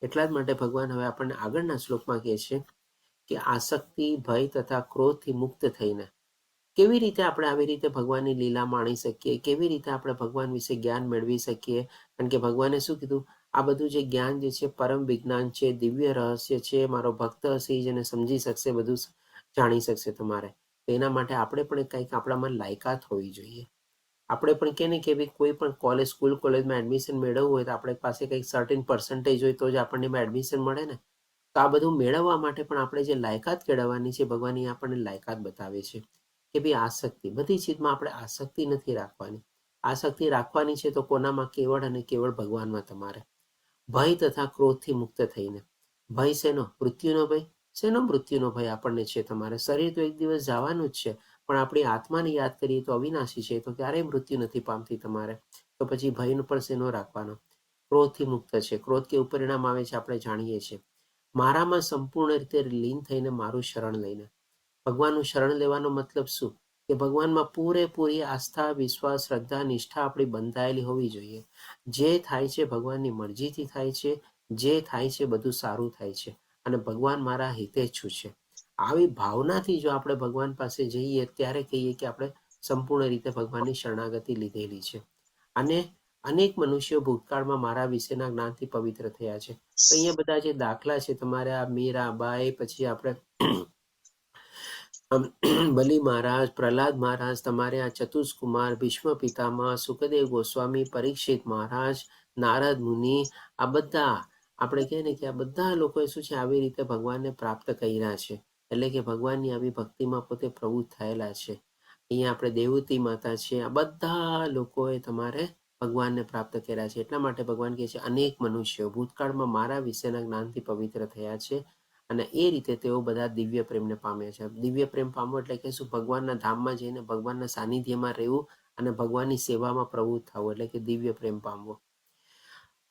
એટલા જ માટે ભગવાન હવે આપણને આગળના શ્લોકમાં કહે છે કે આસક્તિ, ભય તથા ક્રોધથી મુક્ત થઈને કેવી રીતે આપણે આવી રીતે ભગવાનની લીલા માણી શકીએ, કેવી રીતે આપણે ભગવાન વિશે જ્ઞાન મેળવી શકીએ. કારણ કે ભગવાને શું કીધું? આ બધું જે જ્ઞાન જે છે પરમ વિજ્ઞાન છે, દિવ્ય રહસ્ય છે. મારો ભક્ત હશે જેને સમજી શકશે, બધું જાણી શકશે તમારે. તો એના માટે આપણે પણ કંઈક આપણામાં લાયકાત હોવી જોઈએ. આપણે પણ કે ને કે કોઈ પણ સ્કૂલ કોલેજમાં એડમિશન મેળવવું હોય તો આપણે પાસે કંઈક સર્ટેન પર્સન્ટેજ હોય તો જ આપણને એડમિશન મળે ને. તો આ બધું મેળવવા માટે પણ આપણે જે લાયકાત કેળવવાની છે, ભગવાન એ આપણને લાયકાત બતાવે છે કે આસક્તિ, બધી ચીજમાં આપણે આસક્તિ નથી રાખવાની. આસક્તિ રાખવાની છે તો કોનામાં? કેવળ અને કેવળ ભગવાનમાં તમારે. ભય તથા ક્રોધથી મુક્ત થઈને. ભય શેનો? મૃત્યુનો ભય. શેનો મૃત્યુનો ભય આપણને છે તમારે? શરીર તો એક દિવસ જવાનું જ છે, પણ આપણી આત્માને યાદ કરીએ તો અવિનાશી છે, તો ક્યારેય મૃત્યુ નથી પામતી તમારે. તો પછી ભયનો પણ શેનો રાખવાનો? ક્રોધથી મુક્ત છે. ક્રોધ કેવું પરિણામ આવે છે આપણે જાણીએ છીએ. મારામાં સંપૂર્ણ રીતે લીન થઈને મારું શરણ લઈને. ભગવાનનું શરણ લેવાનો મતલબ શું? કે ભગવાનમાં પૂરેપૂરી આસ્થા, વિશ્વાસ, શ્રદ્ધા, નિષ્ઠા આપણી બંધાયેલી હોવી જોઈએ. જે થાય છે ભગવાનની મરજીથી થાય છે, જે થાય છે બધું સારું થાય છે, અને ભગવાન મારા હિતેચ્છુ છે. આવી ભાવનાથી જો આપણે ભગવાન પાસે જઈએ ત્યારે કહીએ કે આપણે સંપૂર્ણ રીતે ભગવાનની શરણાગતિ લીધેલી છે. અને અનેક મનુષ્યો ભૂતકાળમાં મારા વિશેના જ્ઞાનથી પવિત્ર થયા છે. તો અહીંયા બધા જે દાખલા છે તમારે, આ મીરાબાઈ, પછી આપણે બલિ મહારાજ, પ્રહલાદ મહારાજ, તમારે આ ચતુષ્કુમાર, ભીષ્મ પિતામહ, સુખદેવ ગોસ્વામી, પરીક્ષિત મહારાજ, નારદ મુનિ, આ બધા આપણે કહે ને કે આ બધા લોકોએ શું છે આવી રીતે ભગવાનને પ્રાપ્ત કર્યા છે. એટલે કે ભગવાનની આવી ભક્તિમાં પોતે પ્રવૃત્ત થયેલા છે. અહીંયા આપણે દેવહૂતિ માતા છે, આ બધા લોકોએ તમારે ભગવાનને પ્રાપ્ત કર્યા છે. એટલા માટે ભગવાન કહે છે અનેક મનુષ્યો ભૂતકાળમાં મારા વિશેના જ્ઞાનથી પવિત્ર થયા છે, અને એ રીતે તેઓ બધા દિવ્ય પ્રેમને પામ્યા છે. દિવ્ય પ્રેમ પામવો એટલે કે શું? ભગવાનના ધામમાં જઈને ભગવાનના સાનિધ્યમાં રહેવું અને ભગવાનની સેવામાં પ્રવૃત્ત થવું, એટલે કે દિવ્ય પ્રેમ પામવો.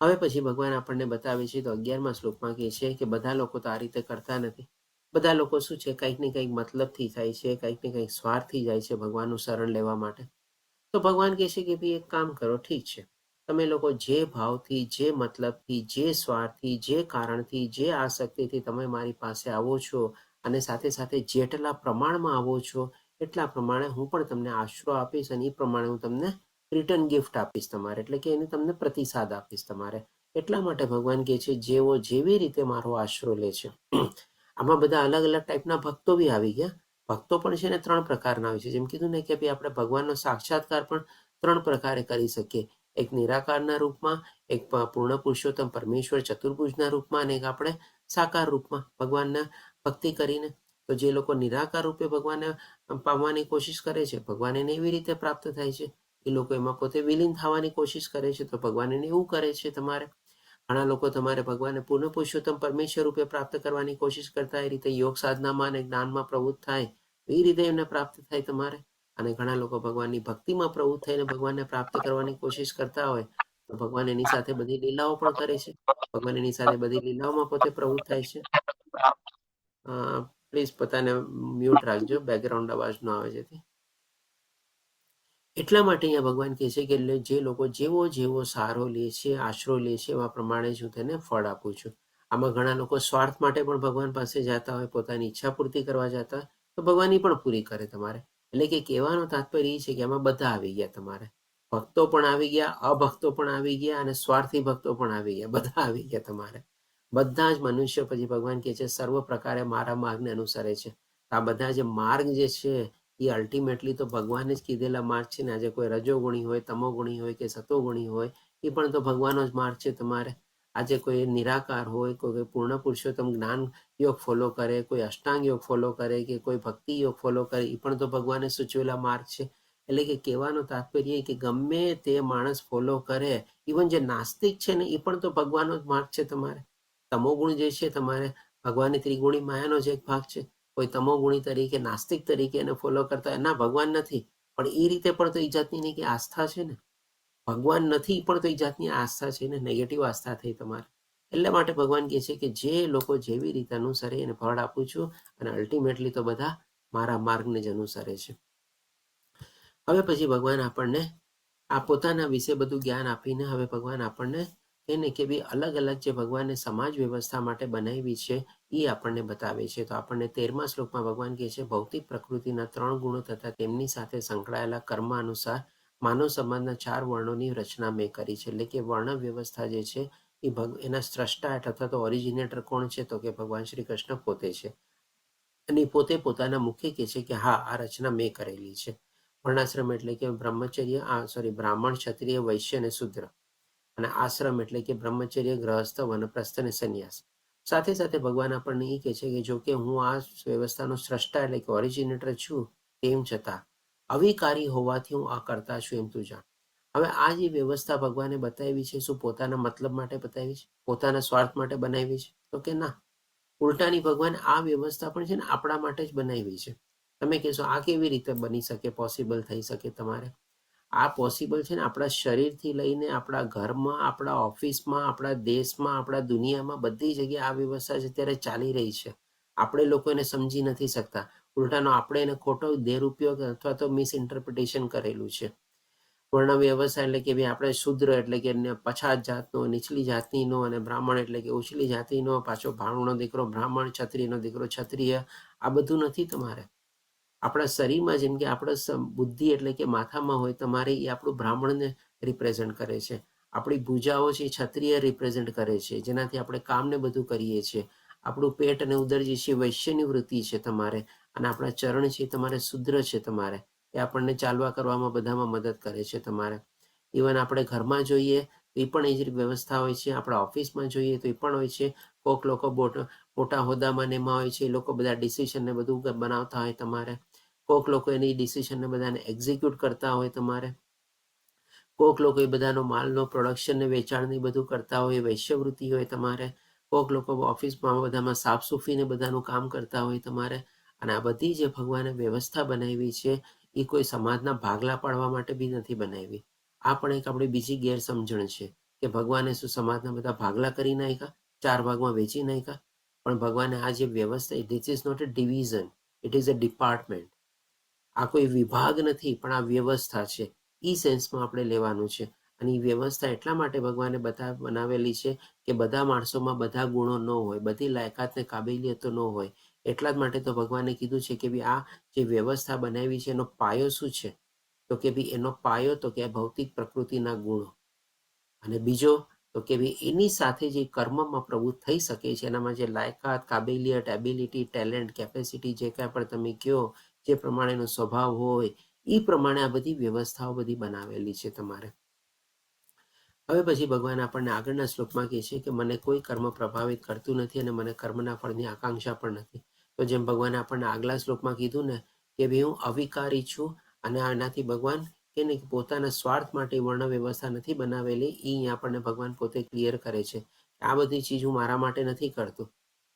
હવે પછી ભગવાન આપણને બતાવે છે તો 11મા શ્લોકમાં કહે છે કે બધા લોકો તો આ રીતે કરતા નથી. બધા લોકો શું છે, કંઈક ને કંઈક મતલબથી થાય છે, કંઈક ને કંઈક સ્વાર્થથી જાય છે ભગવાનનું શરણ લેવા માટે. તો ભગવાન કહે છે કે ભાઈ એક કામ કરો, ઠીક છે, તમે લોકો જે ભાવથી, જે મતલબથી, જે સ્વાર્થથી, જે કારણથી, જે આસક્તિથી તમે મારી પાસે આવો છો, અને સાથે સાથે જેટલા પ્રમાણમાં આવો છો એટલા પ્રમાણે હું પણ તમને આશરો આપીશ, અને એ પ્રમાણે હું તમને રિટર્ન ગિફ્ટ આપીશ તમારે, એટલે કે એને તમને પ્રતિસાદ આપીશ તમારે. એટલા માટે ભગવાન કહે છે જેવો જેવી રીતે મારો આશરો લે છે. આમાં બધા અલગ અલગ ટાઈપના ભક્તો બી આવી ગયા. ભક્તો પણ છે ને 3 પ્રકારના હોય છે. જેમ કીધું ને કે ભાઈ આપણે ભગવાનનો સાક્ષાત્કાર પણ 3 પ્રકારે કરી શકીએ. એક નિરાકારના રૂપમાં, એક પૂર્ણ પુરુષોત્તમ પરમેશ્વર ચતુર્ભુજના રૂપમાં, અને એક આપણે સાકાર રૂપમાં ભગવાનને ભક્તિ કરીને. તો જે લોકો નિરાકાર રૂપે ભગવાનને પામવાની કોશિશ કરે છે, ભગવાન એને એવી રીતે પ્રાપ્ત થાય છે. એ લોકો એમાં પોતે વિલીન થવાની કોશિશ કરે છે, તો ભગવાન એને એવું કરે છે. તમારે ઘણા લોકો તમારે ભગવાનને પૂર્ણ પુરુષોત્તમ પરમેશ્વર રૂપે પ્રાપ્ત કરવાની કોશિશ કરતા, એ રીતે યોગ સાધનામાં અને જ્ઞાનમાં પ્રવૃત્ત થાય, એ રીતે એમને પ્રાપ્ત થાય તમારે. અને ઘણા લોકો ભગવાનની ભક્તિમાં પ્રવૃત્ત થઈને ભગવાનને પ્રાપ્ત કરવાની કોશિશ કરતા હોય, તો ભગવાન એની સાથે બધી લીલાઓ પણ કરે છે. ભગવાન એની સાથે બધી લીલાઓમાં પોતે પ્રવૃત્ત થાય છે. પ્લીઝ પોતાને મ્યુટ રાખજો, બેકગ્રાઉન્ડ અવાજ ન આવે જેથી. એટલા માટે અહીંયા ભગવાન કહે છે કે જે લોકો જેવો જેવો સારો લે છે, આશરો લે છે, એવા પ્રમાણે જ હું તેને ફળ આપું છું. આમાં ઘણા લોકો સ્વાર્થ માટે પણ ભગવાન પાસે જતા હોય, પોતાની ઈચ્છા પૂર્તિ કરવા જતા હોય, તો ભગવાનની પણ પૂરી કરે તમારે. એટલે કે કહેવાનો તાત્પર્ય એ છે કે આમાં બધા આવી ગયા તમારે. ભક્તો પણ આવી ગયા, અભક્તો પણ આવી ગયા, અને સ્વાર્થી ભક્તો પણ આવી ગયા. બધા આવી ગયા તમારે. બધા જ મનુષ્ય પછી ભગવાન કહે છે સર્વ પ્રકારે મારા માર્ગને અનુસરે છે. આ બધા જે માર્ગ જે છે એ અલ્ટિમેટલી તો ભગવાને જ કીધેલા માર્ગ છે ને. આજે કોઈ રજોગુણી હોય, તમોગુણી હોય કે સતોગુણી હોય, એ પણ તો ભગવાનનો જ માર્ગ છે તમારે. આજે કોઈ નિરાકાર હોય, કોઈ પૂર્ણ પુરુષોત્તમ જ્ઞાન યોગ ફોલો કરે, કોઈ અષ્ટાંગ યોગ ફોલો કરે, કે કોઈ ભક્તિ યોગ ફોલો કરે, એ પણ તો ભગવાને સૂચવેલા માર્ગ છે. એટલે કે કહેવાનો તાત્પર્ય કે ગમે તે માણસ ફોલો કરે, ઇવન જે નાસ્તિક છે ને, એ પણ તો ભગવાનનો જ માર્ગ છે તમારે. તમોગુણ જે છે તમારે ભગવાનની ત્રિગુણી માયાનો જ એક ભાગ છે. કોઈ તમોગુણી તરીકે, નાસ્તિક તરીકે એને ફોલો કરતા ના, ભગવાન નથી, પણ એ રીતે પણ તો એ જાતની કે આસ્થા છે ને. ભગવાન નથી પણ તો એ જાતની આસ્થા છે ને, નેગેટિવ આસ્થા થઈ તમારે. એટલા માટે ભગવાન કહે છે કે જે લોકો જેવી રીતે અનુસરે એને ફળ આપું છું, અને અલ્ટિમેટલી તો બધા મારા માર્ગને જ અનુસરે છે. હવે પછી ભગવાન આપણને આ પોતાના વિશે બધું જ્ઞાન આપીને હવે ભગવાન આપણને એને કે ભાઈ અલગ અલગ જે ભગવાને સમાજ વ્યવસ્થા માટે બનાવી છે એ આપણને બતાવે છે. તો આપણને 13મા શ્લોકમાં ભગવાન કહે છે ભૌતિક પ્રકૃતિના 3 ગુણો તથા તેમની સાથે સંકળાયેલા કર્મ અનુસાર માનવ સમાજના 4 વર્ણોની રચના મેં કરી છે. એટલે કે વર્ણ વ્યવસ્થા જે છે એ એના સ્રષ્ટા અથવા તો ઓરિજિનેટર કોણ છે? તો કે ભગવાન શ્રી કૃષ્ણ પોતે છે. અને પોતે પોતાના મુખે કહે છે કે હા, આ રચના મેં કરેલી છે. વર્ણાશ્રમ એટલે કે બ્રાહ્મણ, ક્ષત્રિય, વૈશ્ય અને શુદ્ર. અને આશ્રમ એટલે કે બ્રહ્મચર્ય, ગ્રહસ્થ, વનપ્રસ્થ અને સંન્યાસ. સાથે સાથે ભગવાન આપણને એ કહે છે કે જો કે હું આ વ્યવસ્થાનો સ્રષ્ટા એટલે કે ઓરિજિનેટર છું, તેમ છતાં અવિકારી હોવાથી હું આ કરતા છું એમ તું જાણ. હવે આ જે વ્યવસ્થા ભગવાને બતાવી છે, શું પોતાના મતલબ માટે બતાવી છે? પોતાના સ્વાર્થ માટે બનાવી છે? તો કે ના, ઉલટાની ભગવાન આ વ્યવસ્થા પણ છે ને આપણા માટે જ બનાવી છે. તમે કહેશો આ કેવી રીતે બની શકે, પોસિબલ થઈ શકે તમારે? આ પોસિબલ છે ને આપણા શરીરથી લઈને આપણા ઘરમાં, આપણા ઓફિસમાં, આપણા દેશમાં, આપણા દુનિયામાં, બધી જગ્યાએ આ વ્યવસ્થા અત્યારે ચાલી રહી છે. આપણે લોકો એને સમજી નથી શકતા. ઉલટાનો આપણે એને ખોટો દુરુપયોગ અથવા તો મિસઇન્ટરપ્રિટેશન કરેલું છે. વર્ણ વ્યવસ્થા એટલે કે ભાઈ આપણે શુદ્ર એટલે કે પછાત જાતનો, નીચલી જાતિનો, અને બ્રાહ્મણ એટલે કે ઉછલી જાતિનો, પાછો ભાણુનો દીકરો બ્રાહ્મણ, ક્ષત્રિયનો દીકરો ક્ષત્રિય. આ બધું નથી તમારે. આપણા શરીરમાં જેમ કે આપણે બુદ્ધિ એટલે કે માથામાં હોય તમારે, એ આપણું બ્રાહ્મણને રિપ્રેઝન્ટ કરે છે. આપણી ભુજાઓ છે એ ક્ષત્રિય રિપ્રેઝન્ટ કરે છે, જેનાથી આપણે કામને બધું કરીએ છીએ. આપણું પેટ અને ઉદર જે છે વૈશ્યની વૃત્તિ છે તમારે, અને આપણા ચરણ છે તમારે શુદ્ર છે તમારે. એ આપણને ચાલવા કરવામાં બધામાં મદદ કરે છે તમારે. ઇવન આપણે ઘરમાં જોઈએ તો એ પણ એ જ વ્યવસ્થા હોય છે. આપણા ઓફિસમાં જોઈએ તો એ પણ હોય છે. કોઈક લોકો મોટા હોદ્દામાં ને એમાં હોય છે, એ લોકો બધા ડિસિઝન ને બધું બનાવતા હોય તમારે. કોઈક લોકો એની ડિસિઝનને બધાને એક્ઝિક્યુટ કરતા હોય તમારે. કોઈક લોકો એ બધાનો માલનો પ્રોડક્શન ને વેચાણને બધું કરતા હોય, વૈશ્યવૃત્તિ હોય તમારે. કોઈક લોકો ઓફિસમાં બધામાં સાફ સૂફીને બધાનું કામ કરતા હોય તમારે. અને આ બધી જે ભગવાને વ્યવસ્થા બનાવી છે એ કોઈ સમાજના ભાગલા પાડવા માટે બી નથી બનાવી. આ પણ એક આપણી બીજી ગેરસમજણ છે કે ભગવાને શું સમાજના બધા ભાગલા કરી નાખ્યા, 4 ભાગમાં વેચી નાખ્યા? પણ ભગવાને આ જે વ્યવસ્થા, this is not a division, it is a department. આ કોઈ વિભાગ નથી, પણ આ વ્યવસ્થા છે. એ સેન્સમાં આપણે લેવાનું છે. અને એ વ્યવસ્થા એટલા માટે ભગવાને બનાવેલી છે કે બધા માણસોમાં બધા ગુણો ન હોય, બધી લાયકાત ને કાબેલિયતો ન હોય. એટલા જ માટે તો ભગવાને કીધું છે કે ભાઈ આ જે વ્યવસ્થા બનાવી છે એનો પાયો શું છે? તો કે ભાઈ એનો પાયો તો કે ભૌતિક પ્રકૃતિના ગુણો. અને બીજો તો કે ભાઈ એની સાથે જે કર્મમાં પ્રવૃત્ત થઈ શકે છે, એનામાં જે લાયકાત, કાબેલિયત, એબિલિટી, ટેલેન્ટ, કેપેસિટી, જે કાંઈ પણ તમે કહો, જે પ્રમાણેનો સ્વભાવ હોય, એ પ્રમાણે આ બધી વ્યવસ્થાઓ બધી બનાવેલી છે તમારે. હવે પછી ભગવાન આપણને આગળના શ્લોકમાં કહે છે કે મને કોઈ કર્મ પ્રભાવિત કરતું નથી અને મને કર્મના ફળની આકાંક્ષા પણ નથી. તો જેમ ભગવાને આપણને આગલા શ્લોકમાં કીધું ને કે ભાઈ હું અવિકારી છું અને આનાથી ભગવાન કે ને પોતાના સ્વાર્થ માટે વર્ણ વ્યવસ્થા નથી બનાવેલી, એ આપણને ભગવાન પોતે ક્લિયર કરે છે. આ બધી ચીજ હું મારા માટે નથી કરતો,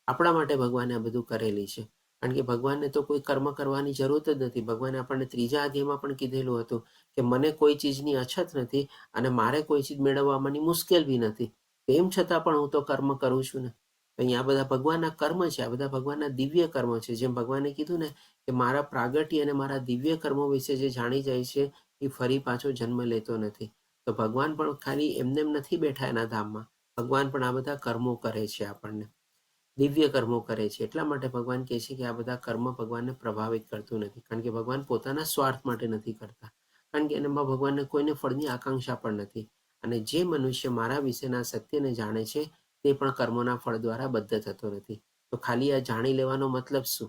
આપણા માટે ભગવાને આ બધું કરેલી છે. કારણ કે ભગવાનને તો કોઈ કર્મ કરવાની જરૂર જ નથી. ભગવાને આપણને ત્રીજા અધ્યાયમાં પણ કીધેલું હતું કે મને કોઈ ચીજની અછત નથી અને મારે કોઈ ચીજ મેળવવાની મુશ્કેલ બી નથી, તેમ છતાં પણ હું તો કર્મ કરું છું ને. અહીંયા બધા ભગવાનના કર્મ છે, આ બધા ભગવાનના દિવ્ય કર્મ છે. જેમ ભગવાને કીધું ને કે મારા પ્રાગટ્ય અને મારા દિવ્ય કર્મો વિશે જે જાણી જાય છે એ ફરી પાછો જન્મ લેતો નથી. તો ભગવાન પણ ખાલી એમને એમ નથી બેઠા એના ધામમાં, ભગવાન પણ આ બધા કર્મો કરે છે, આપણને દિવ્ય કર્મો કરે છે. એટલા માટે ભગવાન કહે છે કે આ બધા કર્મ ભગવાનને પ્રભાવિત કરતું નથી, કારણ કે ભગવાન પોતાના સ્વાર્થ માટે નથી કરતા, કારણ કે એનામાં ભગવાનને કોઈને ફળની આકાંક્ષા પણ નથી. અને જે મનુષ્ય મારા વિશેના સત્યને જાણે છે તે પણ કર્મોના ફળ દ્વારા બદ્ધ થતો નથી. તો ખાલી આ જાણી લેવાનો મતલબ શું?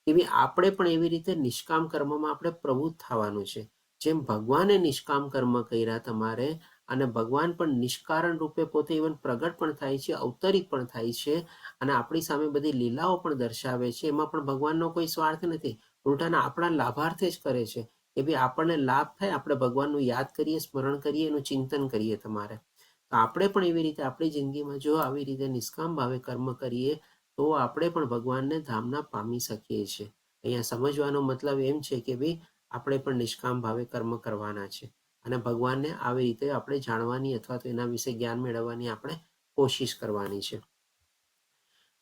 એવી આપણે પણ એવી રીતે નિષ્કામ કર્મમાં આપણે પ્રવૃત્ત થવાનું છે. જેમ ભગવાને નિષ્કામ કર્મ કર્યા તમારે, અને ભગવાન પણ નિષ્કારણ રૂપે પોતે ઇવન પ્રગટ પણ થાય છે, અવતરિત પણ થાય છે અને આપણી સામે બધી લીલાઓ પણ દર્શાવે છે. એમાં પણ ભગવાનનો કોઈ સ્વાર્થ નથી, ઉલટાના આપણા લાભાર્થે જ કરે છે કે ભાઈ આપણને લાભ થાય, આપણે ભગવાનનું યાદ કરીએ, સ્મરણ કરીએ, એનું ચિંતન કરીએ તમારે. તો આપણે પણ એવી રીતે આપણી જિંદગીમાં જો આવી રીતે નિષ્કામ ભાવે કર્મ કરીએ તો આપણે પણ ભગવાનને ધામના પામી શકીએ છીએ. અહીંયા સમજવાનો મતલબ એમ છે કે ભાઈ આપણે પણ નિષ્કામ ભાવે કર્મ કરવાના છે અને ભગવાનને આવી રીતે આપણે જાણવાની અથવા તો એના વિશે જ્ઞાન મેળવવાની આપણે કોશિશ કરવાની છે.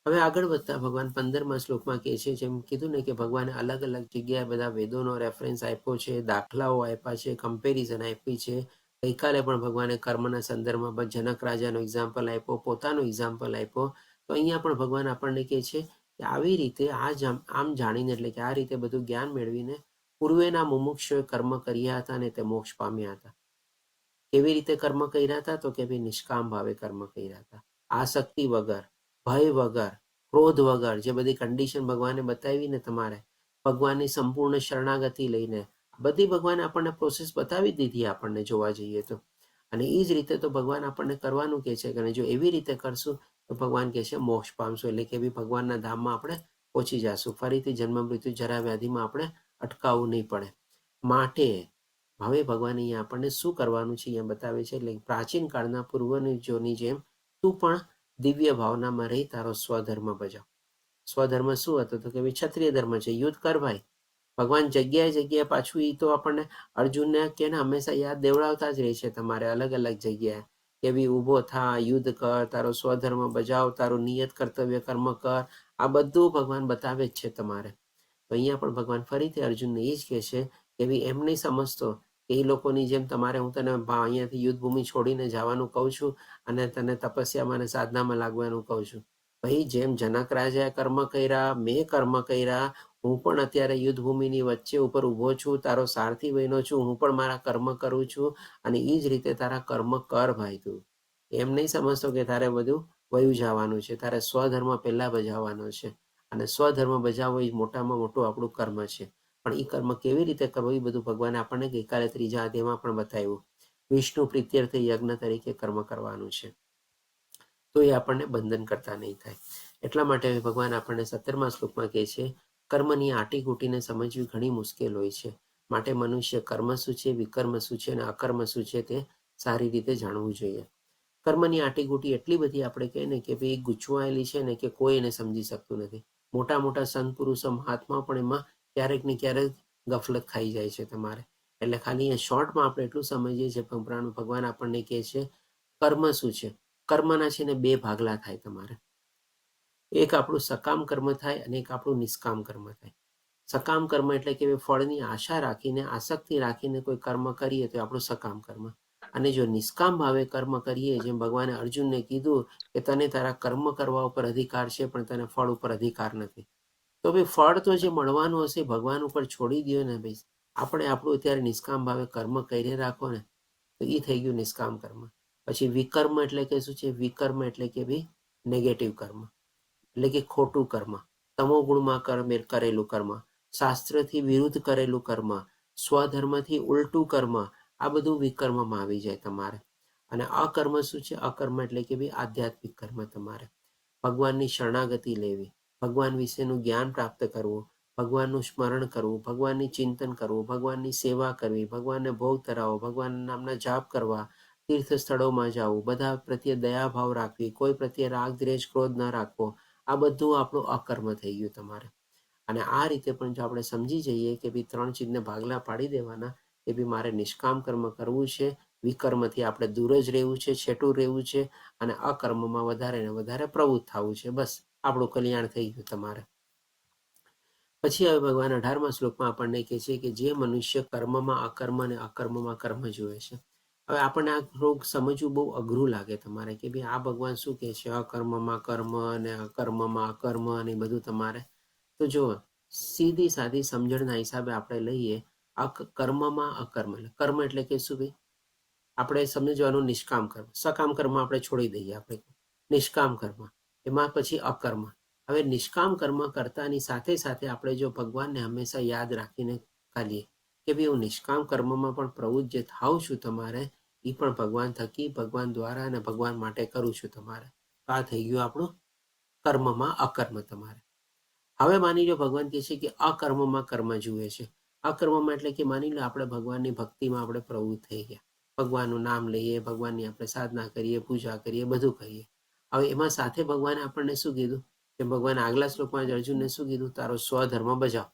હવે આગળ વધતા ભગવાન 15મા શ્લોકમાં કહે છે, જેમ કીધું ને કે ભગવાને અલગ અલગ જગ્યાએ બધા વેદોનો રેફરન્સ આપ્યો છે, દાખલાઓ આપ્યા છે, કમ્પેરિઝન આપી છે. ગઈકાલે પણ ભગવાને કર્મના સંદર્ભમાં જનક રાજાનો એક્ઝામ્પલ આપ્યો, પોતાનો એક્ઝામ્પલ આપ્યો. તો અહીંયા પણ ભગવાન આપણને કહે છે કે આવી રીતે આમ જાણીને, એટલે કે આ રીતે બધું જ્ઞાન મેળવીને પૂર્વેના મુમુક્ષુએ કર્મ કર્યા હતા અને તે મોક્ષ પામ્યા હતા. કેવી રીતે કર્મ કર્યા હતા? તો કે ભાઈ નિષ્કામ ભાવે કર્મ કર્યા હતા, આસક્તિ વગર, ભય વગર, ક્રોધ વગર. જે બધી કન્ડિશન ભગવાને બતાવી ને તમારે, ભગવાનની સંપૂર્ણ શરણાગતિ લઈને બધી ભગવાને આપણને પ્રોસેસ બતાવી દીધી આપણને જોવા જઈએ તો. અને એ જ રીતે તો ભગવાન આપણને કરવાનું કહે છે કે જો એવી રીતે કરશું તો ભગવાન કહે છે મોક્ષ પામશું, એટલે કે ભાઈ ભગવાનના ધામમાં આપણે પહોંચી જશું, ફરીથી જન્મ મૃત્યુ જરા વ્યાધિમાં આપણે અટકાવવું નહીં પડે. માટે હવે ભગવાન અહીંયા આપણને શું કરવાનું છે અહીંયા બતાવે છે. એટલે પ્રાચીન કાળના પૂર્વજોની જેમ તું પણ દિવ્ય ભાવનામાં રહી તારો સ્વધર્મ બજાવ. સ્વધર્મ શું હતો? તો કે ભાઈ ક્ષત્રિય ધર્મ છે, યુદ્ધ કર ભાઈ. ભગવાન જગ્યાએ જગ્યાએ પાછું એ તો આપણને અર્જુનને કે હંમેશા યાદ દેવડાવતા જ રહે છે તમારે અલગ અલગ જગ્યાએ કે ભાઈ ઊભો થા, યુદ્ધ કર, તારો સ્વધર્મ બજાવ, તારું નિયત કર્તવ્ય કર્મ કર. આ બધું ભગવાન બતાવે જ છે તમારે. તો અહીંયા પણ ભગવાન ફરીથી અર્જુનને એ જ કહે છે કે ભાઈ એમ નહીં સમજતો કે એ લોકોની જેમ તમારે હું તને અહીંયાથી યુદ્ધભૂમિ છોડીને જવાનું કહું છું અને તને તપસ્યામાં અને સાધનામાં લાગવાનું કહું છું. ભાઈ જેમ જનક રાજાએ કર્મ કર્યા, મેં કર્મ કર્યા, હું પણ અત્યારે યુદ્ધભૂમિની વચ્ચે ઉપર ઊભો છું, તારો સારથી બન્યો છું, હું પણ મારા કર્મ કરું છું અને એ જ રીતે તારા કર્મ કર ભાઈ. તું એમ નહીં સમજતો કે તારે બધું વયું જવાનું છે, તારે સ્વધર્મ પહેલા બજાવવાનો છે અને સ્વધર્મ બજાવવો એ મોટામાં મોટું આપણું કર્મ છે. પણ એ કર્મ કેવી રીતે કરવું એ બધું ભગવાને આપણને ગઈકાલે ત્રીજા અધ્યાયમાં પણ બતાવ્યું. વિષ્ણુ પ્રીત્યર્થે યજ્ઞ તરીકે કર્મ કરવાનું છે, તો એ આપણને બંધન કરતા નહીં થાય. એટલા માટે ભગવાન આપણને 17મા શ્લોકમાં કહે છે કર્મની આટીઘૂટીને સમજવી ઘણી મુશ્કેલ હોય છે, માટે મનુષ્ય કર્મ શું છે, વિકર્મ શું છે અને અકર્મ શું છે તે સારી રીતે જાણવું જોઈએ. કર્મની આટીઘૂટી એટલી બધી આપણે કહીએ ને કે ભાઈ ગૂંચવાયેલી છે ને કે કોઈ એને સમજી શકતું નથી. મોટા મોટા સંત પુરુષો મહાત્મા પણ એમાં ક્યારેક ને ક્યારેક ગફલત ખાઈ જાય છે તમારે. એટલે ખાલી શોર્ટમાં આપણે એટલું સમજીએ છીએ ભગવાન આપણને કહે છે કર્મ શું છે. કર્મના છે ને બે ભાગલા થાય તમારે. એક આપણું સકામ કર્મ થાય અને એક આપણું નિષ્કામ કર્મ થાય. સકામ કર્મ એટલે કે ફળની આશા રાખીને, આસક્તિ રાખીને કોઈ કર્મ કરીએ તો આપણું સકામ કર્મ. અને જો નિષ્કામ ભાવે કર્મ કરીએ, જેમ ભગવાને અર્જુનને કીધું કે તને તારા કર્મ કરવા ઉપર અધિકાર છે પણ તને ફળ ઉપર અધિકાર નથી, તો ભાઈ ફળ તો જે મળવાનું હશે ભગવાન ઉપર છોડી દો ને ભાઈ. આપણે આપણું અત્યારે નિષ્કામ ભાવે કર્મ કરી રાખો ને તો એ થઈ ગયું નિષ્કામ કર્મ. પછી વિકર્મ એટલે કે શું છે? વિકર્મ એટલે કે ભાઈ નેગેટિવ કર્મ, એટલે કે ખોટું કર્મ, તમો ગુણમાં કરેલું કર્મ, શાસ્ત્રથી વિરુદ્ધ કરેલું કર્મ, સ્વધર્મથી ઉલટું કર્મ, આ બધું વિકર્મમાં આવી જાય તમારે. અને અકર્મ શું છે? અકર્મ એટલે કે ભાઈ આધ્યાત્મિક કર્મ તમારે. ભગવાનની શરણાગતિ લેવી, ભગવાન વિશેનું જ્ઞાન પ્રાપ્ત કરવું, ભગવાનનું સ્મરણ કરવું, ભગવાનની ચિંતન કરવું, ભગવાનની સેવા કરવી, ભગવાનને ભોગ ધરાવો, ભગવાનના નામના જાપ કરવા, તીર્થ સ્થળોમાં જવું, બધા પ્રત્યે દયાભાવ રાખવી, કોઈ પ્રત્યે રાગ દ્વેષ ક્રોધ ન રાખવો, આ બધું આપણું અકર્મ થઈ ગયું તમારે. અને આ રીતે પણ જો આપણે સમજી જઈએ કે ભાઈ 3 ચીજને ભાગલા પાડી દેવાના કે ભાઈ મારે નિષ્કામ કર્મ કરવું છે, વિકર્મથી આપણે દૂર જ રહેવું છે, છેટું રહેવું છે, અને અકર્મમાં વધારે ને વધારે પ્રવૃત્ત થવું છે. બસ આપણું કલ્યાણ થઈ ગયું તમારે. પછી હવે ભગવાન 18મા શ્લોકમાં આપણને કહે છે કે જે મનુષ્ય કર્મમાં અકર્મ અને અકર્મમાં કર્મ જુએ છે. હવે આપણને આ થોડુંક સમજવું બહુ અઘરું લાગે તમારે કે ભાઈ આ ભગવાન શું કહે છે? અકર્મમાં કર્મ અને અકર્મમાં અકર્મ અને બધું તમારે. તો જો સીધી સાદી સમજણના હિસાબે આપણે લઈએ, કર્મમાં અકર્મ. કર્મ એટલે કે શું ભાઈ? આપણે સમજવાનું નિષ્કામ કર્મ. સકામ કર્મ આપણે છોડી દઈએ, આપણે નિષ્કામ કર્મ, એમાં પછી અકર્મ. હવે નિષ્કામ કર્મ કરતાની સાથે સાથે આપણે જો ભગવાનને હંમેશા યાદ રાખીને કરીએ કે ભાઈ હું નિષ્કામ કર્મમાં પણ પ્રવૃત્ત જે થાઉં છું તમારે, એ પણ ભગવાન થકી, ભગવાન દ્વારા અને ભગવાન માટે કરું છું તમારે. તો આ થઈ ગયું આપણું કર્મમાં અકર્મ તમારે. હવે માની લો ભગવાન કહે છે કે અકર્મમાં કર્મ જુએ છે. અકર્મમાં એટલે કે માની લો આપણે ભગવાનની ભક્તિમાં આપણે પ્રવૃત્ત થઈ ગયા, ભગવાનનું નામ લઈએ, ભગવાનની આપણે સાધના કરીએ, પૂજા કરીએ, બધું કરીએ. હવે એમાં સાથે ભગવાને આપણને શું કીધું? કે ભગવાન આગલા શ્લોકમાં અર્જુનને શું કીધું? તારો સ્વધર્મ બજાવ.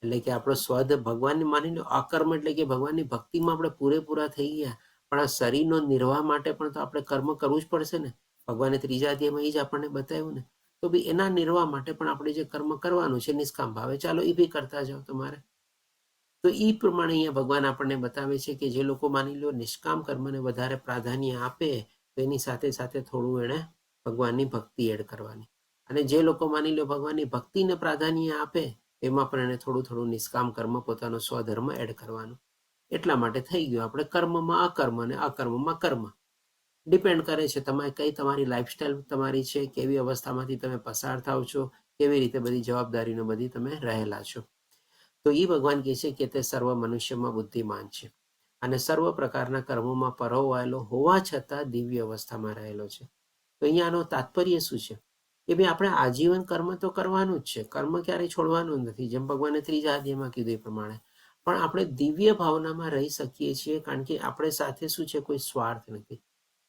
એટલે કે આપણો ભગવાનને માની લો અકર્મ એટલે કે ભગવાનની ભક્તિમાં આપણે પૂરેપૂરા થઈ ગયા, પણ આ શરીરનો નિર્વાહ માટે પણ તો આપણે કર્મ કરવું જ પડશે ને. ભગવાને 3જા અધ્યાયમાં એ જ આપણને બતાવ્યું ને. તો ભાઈ એના નિર્વાહ માટે પણ આપણે જે કર્મ કરવાનું છે નિષ્કામ ભાવે, ચાલો એ બી કરતા જાઓ તમારે. તો એ પ્રમાણે અહીંયા ભગવાન આપણને બતાવે છે કે જે લોકો માની લો નિષ્કામ કર્મને વધારે પ્રાધાન્ય આપે, તો એની સાથે સાથે થોડું એણે ભગવાનની ભક્તિ એડ કરવાની. અને જે લોકો માની લો ભગવાનની ભક્તિને પ્રાધાન્ય આપે, એમાં પણ એને થોડું થોડું નિષ્કામ કર્મ, પોતાનો સ્વધર્મ એડ કરવાનું. એટલા માટે થઈ ગયું આપણે કર્મમાં અકર્મ અને અકર્મમાં કર્મ. ડિપેન્ડ કરે છે કઈ તમારી લાઈફસ્ટાઈલ તમારી છે, કેવી અવસ્થામાંથી તમે પસાર થાવ છો, કેવી રીતે બધી જવાબદારીનો બધી તમે રહેલા છો. તો એ ભગવાન કહે છે કે તે સર્વ મનુષ્યમાં બુદ્ધિમાન છે અને સર્વ પ્રકારના કર્મોમાં પરોવાયેલો હોવા છતાં દિવ્ય અવસ્થામાં રહેલો છે. તો અહીંયાનો તાત્પર્ય શું છે? કે ભાઈ આપણે આજીવન કર્મ તો કરવાનું જ છે, કર્મ ક્યારેય છોડવાનું નથી, જેમ ભગવાને 3જા અધ્યાયમાં કીધું એ પ્રમાણે. પણ આપણે દિવ્ય ભાવનામાં રહી શકીએ છીએ, કારણ કે આપણે સાથે શું છે? કોઈ સ્વાર્થ નથી.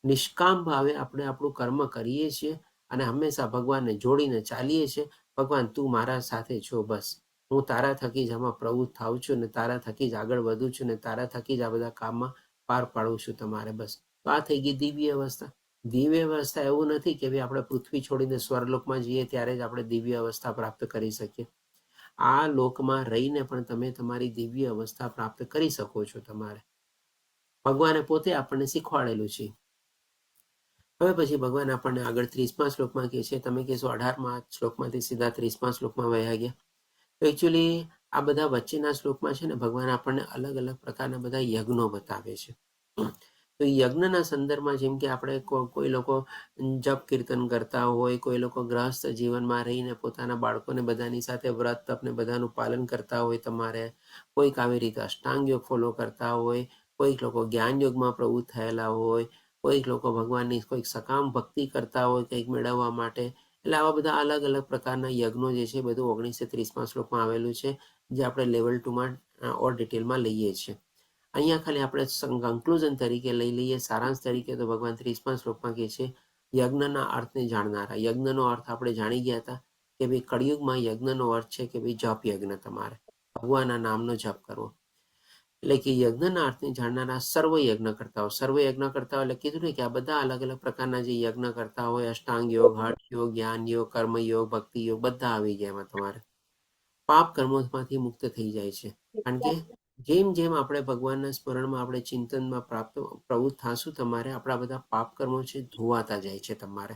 નિષ્કામ ભાવે આપણે આપણું કર્મ કરીએ છીએ અને હંમેશા ભગવાનને જોડીને ચાલીએ છીએ. ભગવાન તું મારા સાથે છો, બસ હું તારા થકી જ આમાં પ્રવૃત્ત થાઉં છું, ને તારા થકી જ આગળ વધું છું, ને તારા થકી જ આ બધા કામમાં પાર પાડું છું તમારે. બસ તો આ થઈ ગઈ દિવ્ય અવસ્થા. દિવ્ય અવસ્થા એવું નથી કે ભાઈ આપણે પૃથ્વી છોડીને સ્વર્ગલોકમાં જઈએ ત્યારે જ આપણે દિવ્ય અવસ્થા પ્રાપ્ત કરી શકીએ. આ લોકમાં રહીને પણ તમે તમારી દિવ્ય અવસ્થા પ્રાપ્ત કરી શકો છો તમારે. ભગવાને પોતે આપણને શીખવાડેલું છે. હવે પછી ભગવાન આપણને આગળ 30મા શ્લોકમાં કહે છે, તમે કહેશો 18મા શ્લોકમાંથી સીધા 30મા શ્લોકમાં વયા ગયા. તો એકચ્યુઅલી આ બધા વચ્ચેના શ્લોકમાં છે ને ભગવાન આપણને અલગ અલગ પ્રકારના બધા યજ્ઞો બતાવે છે. તો યજ્ઞના સંદર્ભમાં જેમ કે આપણે કોઈ લોકો જપ કીર્તન કરતા હોય, કોઈ લોકો ગ્રહસ્થ જીવનમાં રહીને પોતાના બાળકોને બધાની સાથે વ્રત તપને બધાનું પાલન કરતા હોય તમારે, કોઈક આવી રીતે અષ્ટાંગ યોગ ફોલો કરતા હોય, કોઈક લોકો જ્ઞાન યોગમાં પ્રવૃત્ત થયેલા હોય, કોઈક લોકો ભગવાનની કોઈક સકામ ભક્તિ કરતા હોય કંઈક મેળવવા માટે. એટલે આવા બધા અલગ અલગ પ્રકારના યજ્ઞો જે છે બધું 1930મા શ્લોકમાં આવેલું છે, જે આપણે લેવલ 2માં ઓર ડિટેલમાં લઈએ છીએ. અહીંયા ખાલી આપણે કન્ક્લુઝન તરીકે લઈ લઈએ, સારાંશ તરીકે. તો ભગવાન 30મા શ્લોકમાં કહે છે યજ્ઞના અર્થને જાણનારા. યજ્ઞનો અર્થ આપણે જાણી ગયા હતા કે ભાઈ કળિયુગમાં યજ્ઞનો અર્થ છે કે ભાઈ જપ યજ્ઞ, તમારે ભગવાનના નામનો જપ કરવો. એટલે કે યજ્ઞના અર્થને જાણનારા સર્વ યજ્ઞ કરતા હોય. સર્વ યજ્ઞ કરતા હોય એટલે કીધું ને કે આ બધા અલગ અલગ પ્રકારના જે યજ્ઞ કરતા હોય, અષ્ટાંગ યોગ, હઠ યોગ, જ્ઞાન યોગ, કર્મ યોગ, ભક્તિ યોગ, બધા આવી ગયા એમાં. તમારે પાપ કર્મોમાંથી મુક્ત થઈ જાય છે, કારણ કે જેમ જેમ આપણે ભગવાનના સ્મરણમાં, આપણે ચિંતનમાં પ્રવૃત્ત થશું, તમારે આપણા બધા પાપ કર્મો છે ધોવાતા જાય છે તમારે.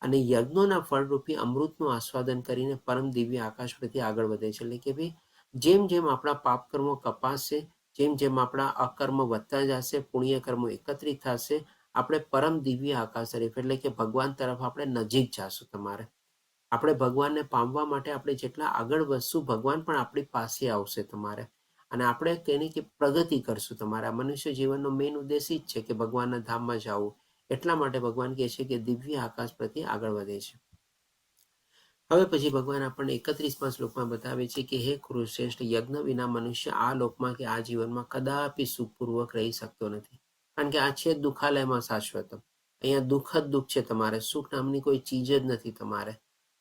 અને યજ્ઞોના ફળરૂપી અમૃતનું આસ્વાદન કરીને પરમ દિવ્ય આકાશ પ્રત્યે આગળ વધે છે. એટલે કે ભાઈ જેમ જેમ આપણા પાપ કર્મો કપાશે, જેમ જેમ આપણા અકર્મ વધતા જશે, પુણ્ય કર્મો એકત્રિત થશે, આપણે પરમ દિવ્ય આકાશ તરફ એટલે કે ભગવાન તરફ આપણે નજીક જશું તમારે. આપણે ભગવાનને પામવા માટે આપણે જેટલા આગળ વધશું, ભગવાન પણ આપણી પાસે આવશે તમારે. અને આપણે તેની કે પ્રગતિ કરશું. તમારા મનુષ્ય જીવનનો મેઇન ઉદ્દેશ જ છે કે ભગવાનના ધામમાં જવું. એટલા માટે ભગવાન કહે છે કે દિવ્ય આકાશ પ્રત્યે આગળ વધે છે. હવે પછી ભગવાન આપણને 31મા શ્લોકમાં બતાવે છે કે હે કુરુશ્રેષ્ઠ, યજ્ઞ વિના મનુષ્ય આ લોકમાં કે આ જીવનમાં કદાપી સુખપૂર્વક રહી શકતો નથી. કારણ કે આ છે દુઃખાલયમાં શાશ્વતમ. અહીંયા દુઃખ જ દુઃખ છે તમારે, સુખ નામની કોઈ ચીજ જ નથી તમારે.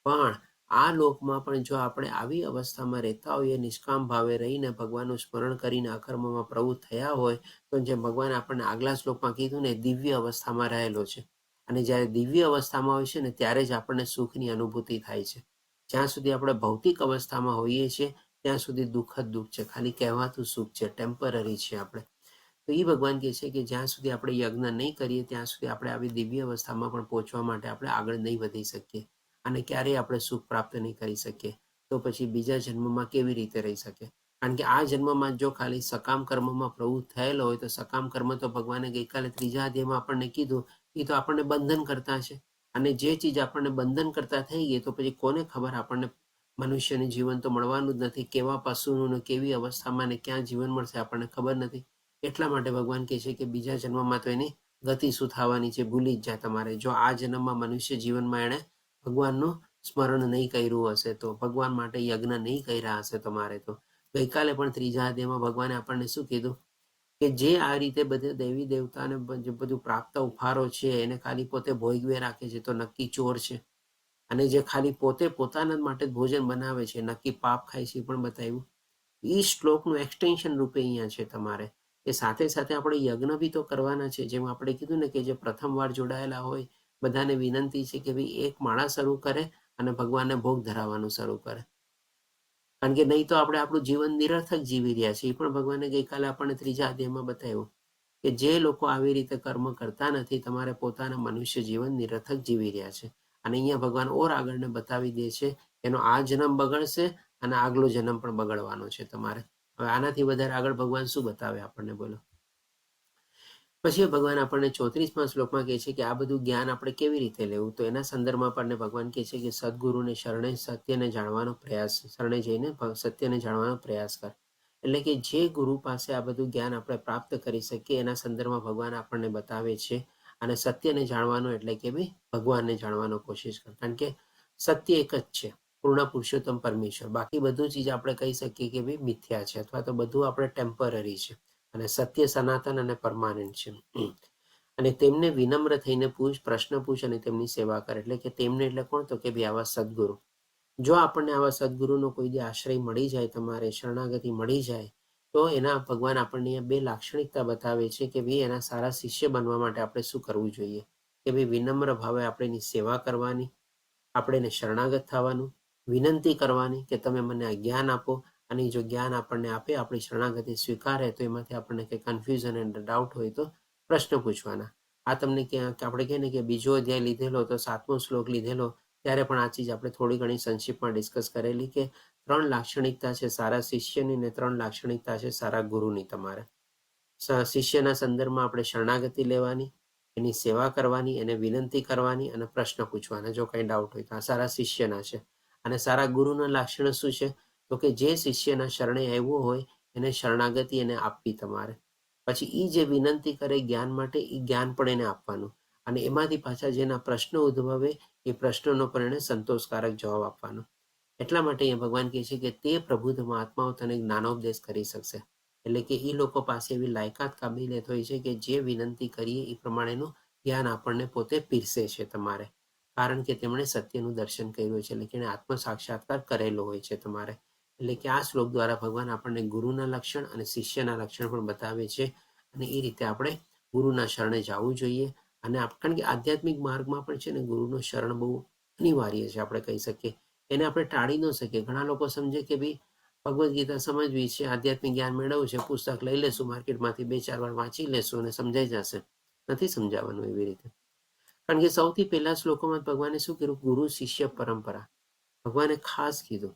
પણ આ લોકમાં પણ જો આપણે આવી અવસ્થામાં રહેતા હોઈએ, નિષ્કામ ભાવે રહીને ભગવાનનું સ્મરણ કરીને અકર્મમાં પ્રવૃત્ત થયા હોય, તો જેમ ભગવાન આપણને આગલા શ્લોકમાં કીધું ને, દિવ્ય અવસ્થામાં રહેલો છે. અને જ્યારે દિવ્ય અવસ્થામાં હોય છે ને, ત્યારે જ આપણને સુખની અનુભૂતિ થાય છે. જ્યાં સુધી આપણે ભૌતિક અવસ્થામાં હોઈએ છીએ ત્યાં સુધી દુઃખ જ દુઃખ છે, ખાલી કહેવાતું સુખ છે, ટેમ્પરરી છે આપણે. તો એ ભગવાન કહે છે કે જ્યાં સુધી આપણે યજ્ઞ નહીં કરીએ ત્યાં સુધી આપણે આવી દિવ્ય અવસ્થામાં પણ પહોંચવા માટે આપણે આગળ નહીં વધી શકીએ અને ક્યારેય આપણે સુખ પ્રાપ્ત નહીં કરી શકીએ. તો પછી બીજા જન્મમાં કેવી રીતે રહી શકે? કારણ કે આ જન્મમાં જો ખાલી સકામ કર્મમાં પ્રવૃત્ત થયેલો હોય તો સકામ કર્મ તો ભગવાને ગઈકાલે 3જા અધ્યાયમાં આપણને કીધું એ તો આપણને બંધન કરતા છે. અને જે ચીજ આપણને બંધન કરતા થઈ ગઈ તો પછી કોને ખબર આપણને મનુષ્યનું જીવન તો મળવાનું જ નથી. કેવા પશુનું ને કેવી અવસ્થામાં ને ક્યાં જીવન મળશે આપણને ખબર નથી. એટલા માટે ભગવાન કહે છે કે બીજા જન્મમાં તો એની ગતિ શું થવાની છે ભૂલી જ જાય તમારે. જો આ જન્મમાં મનુષ્ય જીવનમાં એણે ભગવાનનું સ્મરણ નહીં કર્યું હશે, તો ભગવાન માટે યજ્ઞ નહીં કર્યા હશે તમારે, તો ગઈકાલે પણ 3જા અધ્યાયમાં ભગવાને આપણને શું કીધું કે જે આ રીતે બધા દેવી દેવતાને બધું પ્રાપ્ત ઉપહારો છે એને ખાલી પોતે ભોગવે રાખે છે તો નક્કી ચોર છે. અને જે ખાલી પોતે પોતાના માટે ભોજન બનાવે છે નક્કી પાપ ખાય છે પણ બતાવ્યું. એ શ્લોકનું એક્સટેન્શન રૂપે અહીંયા છે તમારે કે સાથે સાથે આપણે યજ્ઞ બી તો કરવાના છે. જેમ આપણે કીધું ને કે જે પ્રથમવાર જોડાયેલા હોય બધાને વિનંતી છે કે ભાઈ એક માળા શરૂ કરે અને ભગવાનને ભોગ ધરાવવાનું શરૂ કરે. કારણ કે નહીં તો આપણે આપણું જીવન નિરર્થક જીવી રહ્યા છીએ. એ પણ ભગવાને ગઈકાલે આપણને 3જા અધ્યાયમાં બતાવ્યું કે જે લોકો આવી રીતે કર્મ કરતા નથી તમારે પોતાના મનુષ્ય જીવન નિરર્થક જીવી રહ્યા છે. અને અહીંયા ભગવાન ઓર આગળને બતાવી દે છે એનો આ જન્મ બગડશે અને આગલો જન્મ પણ બગડવાનો છે તમારે. હવે આનાથી વધારે આગળ ભગવાન શું બતાવે આપણને, બોલો? પછી ભગવાન આપણને 34મા શ્લોકમાં કહે છે કે આ બધું જ્ઞાન આપણે કેવી રીતે લેવું. તો એના સંદર્ભમાં આપણને ભગવાન કહે છે કે સદગુરુને શરણે સત્યને જાણવાનો પ્રયાસ, શરણે જઈને સત્યને જાણવાનો પ્રયાસ કર. એટલે કે જે ગુરુ પાસે આ બધું જ્ઞાન આપણે પ્રાપ્ત કરી શકીએ એના સંદર્ભમાં ભગવાન આપણને બતાવે છે. અને સત્યને જાણવાનું એટલે કે ભાઈ ભગવાનને જાણવાનો કોશિશ કર. કારણ કે સત્ય એક જ છે, પૂર્ણ પુરુષોત્તમ પરમેશ્વર. બાકી બધું ચીજ આપણે કહી શકીએ કે ભાઈ મિથ્યા છે અથવા તો બધું આપણે ટેમ્પરરી છે. અને સત્ય સનાતન અને પરમાનન્ટ છે. અને તેમને વિનમ્ર થઈને પૂછ, પ્રશ્ન પૂછ અને તેમની સેવા કર. એટલે કે તેમને એટલે કોણ? તો કે ભાઈ આવા સદગુરુ. જો આપણને આવા સદગુરુનો કોઈ દે આશ્રય મળી જાય, તમારે શરણાગતિ મળી જાય, તો એના ભગવાન આપણને 2 લાક્ષણિકતા બતાવે છે કે ભાઈ એના સારા શિષ્ય બનવા માટે આપણે શું કરવું જોઈએ. કે ભાઈ વિનમ્ર ભાવે આપણે એની સેવા કરવાની, આપણે એને શરણાગત થવાનું, વિનંતી કરવાની કે તમે મને આ જ્ઞાન આપો. અને જો જ્ઞાન આપણને આપે, આપણી શરણાગતિ સ્વીકારે, તો એમાંથી આપણને કંઈ કન્ફ્યુઝન અને ડાઉટ હોય તો પ્રશ્ન પૂછવાના. આ તમને આપણે કહીએ ને કે બીજો અધ્યાય લીધેલો તો 7મો શ્લોક લીધેલો ત્યારે પણ આ ચીજ આપણે થોડી ઘણી સંક્ષિપ્તમાં ડિસ્કસ કરેલી કે 3 લાક્ષણિકતા છે સારા શિષ્યની ને 3 લાક્ષણિકતા છે સારા ગુરુની. તમારે શિષ્યના સંદર્ભમાં આપણે શરણાગતિ લેવાની, એની સેવા કરવાની, એને વિનંતી કરવાની અને પ્રશ્ન પૂછવાના જો કંઈ ડાઉટ હોય તો. આ સારા શિષ્યના છે. અને સારા ગુરુના લક્ષણ શું છે? તો કે જે શિષ્યના શરણે આવ્યો હોય એને શરણાગતિ એને આપવી તમારે. પછી એ જે વિનંતી કરે જ્ઞાન માટે, એ જ્ઞાન પણ એને આપવાનું. અને એમાંથી પાછા જેના પ્રશ્નો ઉદ્ભવે એ પ્રશ્નોનો પણ એને સંતોષકારક જવાબ આપવાનો. એટલા માટે અહીંયા ભગવાન કહે છે કે તે પ્રબુદ્ધ મહાત્માઓ તને જ્ઞાનોપદેશ કરી શકશે. એટલે કે એ લોકો પાસે એવી લાયકાત કાબિલિયત હોય છે કે જે વિનંતી કરીએ એ પ્રમાણેનું જ્ઞાન આપણને પોતે પીરસે છે તમારે. કારણ કે તેમણે સત્યનું દર્શન કર્યું છે, એટલે કે આત્મ સાક્ષાત્કાર કરેલો હોય છે તમારે. એટલે કે આ શ્લોક દ્વારા ભગવાન આપણને ગુરુના લક્ષણ અને શિષ્યના લક્ષણ પણ બતાવે છે. અને એ રીતે આપણે ગુરુના શરણે જવું જોઈએ. અને કારણ કે આધ્યાત્મિક માર્ગમાં પણ છે ને ગુરુનું શરણ બહુ અનિવાર્ય છે, આપણે કહી શકીએ. એને આપણે ટાળી ન શકીએ. ઘણા લોકો સમજે કે ભાઈ ભગવદ્ ગીતા સમજવી છે, આધ્યાત્મિક જ્ઞાન મેળવવું છે, પુસ્તક લઈ લેશું માર્કેટમાંથી, 2-4 વાર વાંચી લેશું અને સમજાઈ જશે. નથી સમજાવવાનું એવી રીતે. કારણ કે સૌથી પહેલા શ્લોકોમાં ભગવાને શું કર્યું? ગુરુ શિષ્ય પરંપરા. ભગવાને ખાસ કીધું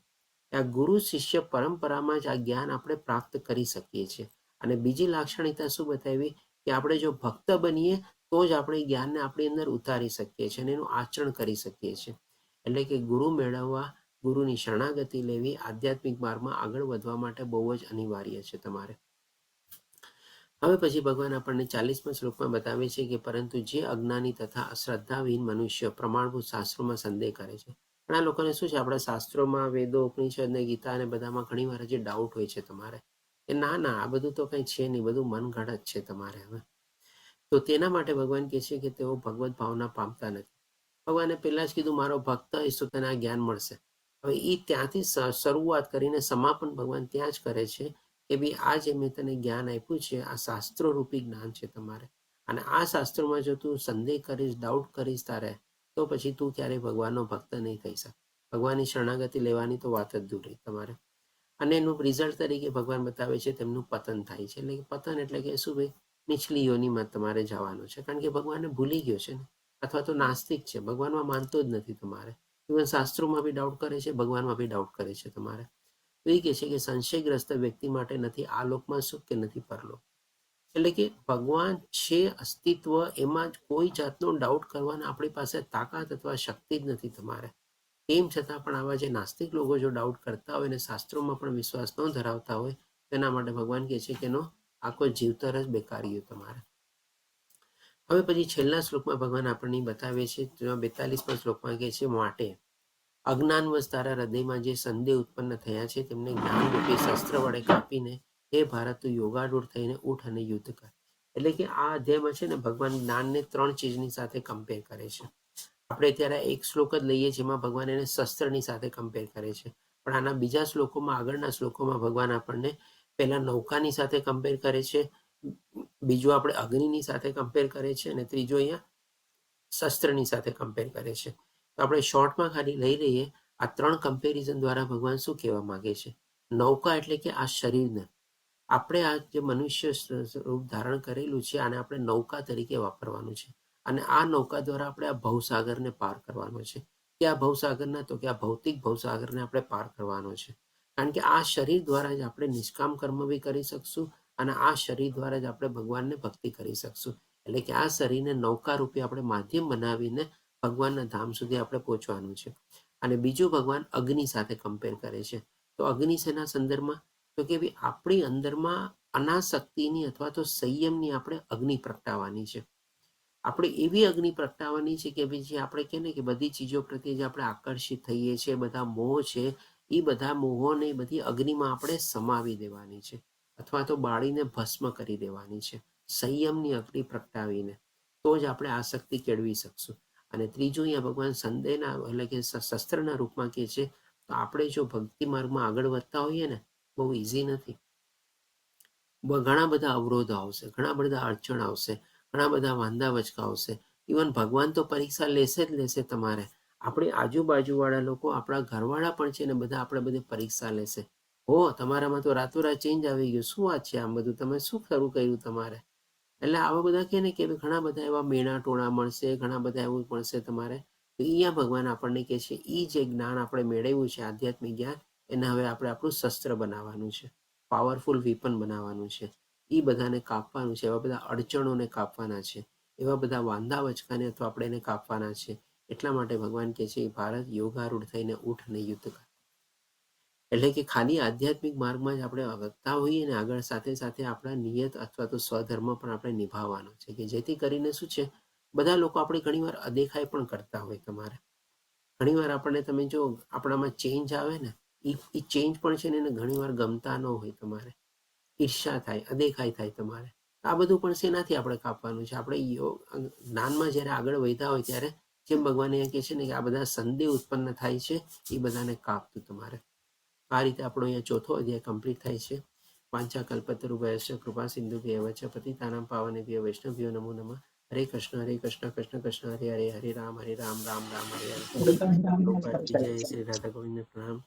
કે આ ગુરુ શિષ્ય પરંપરામાં જ આ જ્ઞાન આપણે પ્રાપ્ત કરી શકીએ છીએ. અને બીજી લાક્ષણિકતા શું બતાવી કે આપણે જો ભક્ત બનીએ તો જ આપણે જ્ઞાનને આપણી અંદર ઉતારી શકીએ છીએ અને એનું આચરણ કરી શકીએ છીએ. એટલે કે ગુરુ મેળવવા ગુરુની શરણાગતિ લેવી આધ્યાત્મિક માર્ગમાં આગળ વધવા માટે બહુ જ અનિવાર્ય છે તમારે. હવે પછી ભગવાન આપણને 40મા શ્લોકમાં બતાવે છે કે પરંતુ જે અજ્ઞાની તથા અશ્રદ્ધાહીન મનુષ્ય પ્રમાણભૂત શાસ્ત્રોમાં સંદેહ કરે છે. ઘણા લોકોને શું છે, આપણા શાસ્ત્રોમાં વેદો ઉપનિષદ ને ગીતા અને બધામાં ઘણી વાર જે ડાઉટ હોય છે તમારે કે ના આ બધું તો કંઈ છે નહીં, બધું મનગઢ જ છે તમારે. હવે તો તેના માટે ભગવાન કહે છે કે તેઓ ભગવત ભાવના પામતા નથી. ભગવાને પહેલા જ કીધું મારો ભક્ત હશે તો તેને આ જ્ઞાન મળશે. હવે એ ત્યાંથી શરૂઆત કરીને સમાપન ભગવાન ત્યાં જ કરે છે કે ભાઈ આ જે મેં તને જ્ઞાન આપ્યું છે આ શાસ્ત્રો રૂપી જ્ઞાન છે તમારે, અને આ શાસ્ત્રોમાં જો તું સંદેહ કરીશ, ડાઉટ કરીશ તારે, તો પછી તું ક્યારેય ભગવાનનો ભક્ત નહીં થઈ શકે. ભગવાનની શરણાગતિ લેવાની તો વાત જ દૂર રહી તમારે. અને એનું રિઝલ્ટ તરીકે ભગવાન બતાવે છે તેમનું પતન થાય છે. એટલે કે પતન એટલે કે શું ભાઈ, નીચલી યોનિમાં તમારે જવાનું છે, કારણ કે ભગવાનને ભૂલી ગયો છે ને, અથવા તો નાસ્તિક છે, ભગવાનમાં માનતો જ નથી તમારે. ઇવન શાસ્ત્રોમાં બી ડાઉટ કરે છે, ભગવાનમાં બી ડાઉટ કરે છે તમારે. તો એ કહે છે કે સંશયગ્રસ્ત વ્યક્તિ માટે નથી આ લોકમાં સુખ કે નથી પરલોક. એટલે કે ભગવાન છે અસ્તિત્વ, એમાં કોઈ જાતનો ડાઉટ કરવાના આપણી પાસે તાકાત અથવા શક્તિ જ નથી તમારે. તેમ છતાં પણ આવા જે નાસ્તિક લોકો જો ડાઉટ કરતા હોય અને શાસ્ત્રોમાં પણ વિશ્વાસ ન ધરાવતા હોય, તેના માટે ભગવાન કહે છે કે એનો આખો જીવતર જ બેકારી તમારે. હવે પછી છેલ્લા શ્લોકમાં ભગવાન આપણને બતાવે છે, 42મા શ્લોકમાં કહે છે માટે અજ્ઞાનવશ તારા હૃદયમાં જે સંદેહ ઉત્પન્ન થયા છે તેમને જ્ઞાનરૂપી શસ્ત્ર વડે કાપીને હે ભારત તું યોગારૂઢ થઈને ઉઠ અને યુદ્ધ કર. એટલે કે આ અધ્યાયમાં છે ને ભગવાન જ્ઞાનને 3 ચીજની સાથે કમ્પેર કરે છે. આપણે ત્યારે એક શ્લોક જ લઈએ જેમાં ભગવાન એને શસ્ત્રની સાથે કમ્પેર કરે છે, પણ આના બીજા શ્લોકોમાં, આગળના શ્લોકોમાં ભગવાન આપણને પહેલા નૌકાની સાથે કમ્પેર કરે છે, બીજું આપણે અગ્નિની સાથે કમ્પેર કરે છે, અને ત્રીજો અહીંયા શસ્ત્રની સાથે કમ્પેર કરે છે. તો આપણે શોર્ટમાં ખાલી લઈ લઈએ, આ 3 કમ્પેરિઝન દ્વારા ભગવાન શું કહેવા માંગે છે. નૌકા એટલે કે આ શરીરને, આપણે આ જે મનુષ્ય રૂપ ધારણ કરેલું છે આને આપણે નૌકા તરીકે વાપરવાનું છે, અને આ નૌકા દ્વારા આપણે આ ભવસાગરને પાર કરવાનો છે. કે આ ભવસાગરના, તો કે આ ભૌતિક ભવસાગરને આપણે પાર કરવાનો છે. કારણ કે આ શરીર દ્વારા જ આપણે નિષ્કામ કર્મ બી કરી શકશું, અને આ શરીર દ્વારા જ આપણે ભગવાનને ભક્તિ કરી શકશું. એટલે કે આ શરીરને નૌકા રૂપે આપણે માધ્યમ બનાવીને ભગવાનના ધામ સુધી આપણે પહોંચવાનું છે. અને બીજું ભગવાન અગ્નિ સાથે કમ્પેર કરે છે. તો અગ્નિ શેના સંદર્ભમાં, તો કે ભાઈ આપણી અંદરમાં અનાસક્તિની અથવા તો સંયમની આપણે અગ્નિ પ્રગટાવવાની છે. આપણે એવી અગ્નિ પ્રગટાવવાની છે કે ભાઈ જે આપણે કહે ને કે બધી ચીજો પ્રત્યે જે આપણે આકર્ષિત થઈએ છીએ, બધા મોહ છે, એ બધા મોહોને બધી અગ્નિમાં આપણે સમાવી દેવાની છે, અથવા તો બાળીને ભસ્મ કરી દેવાની છે, સંયમની અગ્નિ પ્રગટાવીને. તો જ આપણે આસક્તિ કેળવી શકશું. અને ત્રીજું અહીંયા ભગવાન સંદેહના એટલે કે શસ્ત્રના રૂપમાં કહે છે, તો આપણે જો ભક્તિ માર્ગમાં આગળ વધતા હોઈએ ને, બહુ ઇઝી નથી. ઘણા બધા અવરોધો આવશે, ઘણા બધા અડચણ આવશે, ઘણા બધા વાંધા વચકા આવશે. ઇવન ભગવાન તો પરીક્ષા લેશે જ લેશે તમારે. આપણી આજુબાજુવાળા લોકો, આપણા ઘરવાળા પણ છે ને, બધા આપણે બધી પરીક્ષા લેશે. હો તમારામાં તો રાતોરાત ચેન્જ આવી ગયું, શું વાત છે, આમ બધું તમે શું શરૂ કર્યું તમારે. એટલે આવા બધા કહે ને કે ઘણા બધા એવા મેણા ટોણા મળશે, ઘણા બધા એવું મળશે તમારે. તો અહીંયા ભગવાન આપણને કહે છે એ જે જ્ઞાન આપણે મેળવ્યું છે, આધ્યાત્મિક જ્ઞાન, એને હવે આપણે આપણું શસ્ત્ર બનાવવાનું છે, પાવરફુલ વેપન બનાવવાનું છે. એ બધાને કાપવાનું છે, એવા બધા અડચણોને કાપવાના છે, એવા બધા વાંધા વચકાને તો આપણે એને કાપવાના છે. એટલા માટે ભગવાન કહે છે ભારત યોગારૂઢ થઈને ઉઠ અને યુદ્ધ કર. એટલે કે ખાલી આધ્યાત્મિક માર્ગમાં જ આપણે વધતા હોઈએ ને આગળ, સાથે સાથે આપણા નિયત અથવા તો સ્વધર્મ પણ આપણે નિભાવવાનો છે, કે જેથી કરીને શું છે, બધા લોકો આપણે ઘણીવાર અદેખાઈ પણ કરતા હોય તમારે. ઘણીવાર આપણને તમે જો આપણામાં ચેન્જ આવે ને, એ ચેન્જ પણ છે ને એને ઘણીવાર ગમતા ન હોય તમારે, ઈર્ષા થાય, અદેખાઈ થાય તમારે. આ બધું પણ શેનાથી આપણે કાપવાનું છે, આપણે જ્ઞાનમાં જ્યારે આગળ વધ્યા હોય ત્યારે, જેમ ભગવાન અહીંયા કહે છે ને કે આ બધા સંદેહ ઉત્પન્ન થાય છે, એ બધાને કાપતું તમારે. આ રીતે આપણો અહીંયા ચોથો અધ્યાય કમ્પ્લીટ થાય છે. વાંચા કલ્પતરુભ્યશ્ચ કૃપા સિંધુભ્યેવ ચ પતિતાનાં પાવનેભ્યો વૈષ્ણવભ્યો નમો નમઃ. હરે કૃષ્ણ કૃષ્ણ કૃષ્ણ હરે હરે, હરે રામ રામ રામ હરે હરે. જય શ્રી રાધા ગોવિંદ પ્રણામ.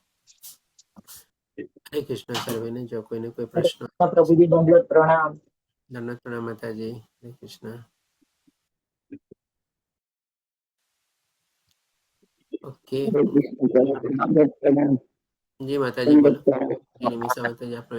હરે કૃષ્ણ. સર્વેને જો કોઈને કોઈ પ્રશ્ન, પ્રભુજી દંડવત પ્રણામ. દંડવત પ્રણામ માતાજી. હરે કૃષ્ણ. ઓકે, જી માતાજી બોલો. નિમિષા માતાજી આપણો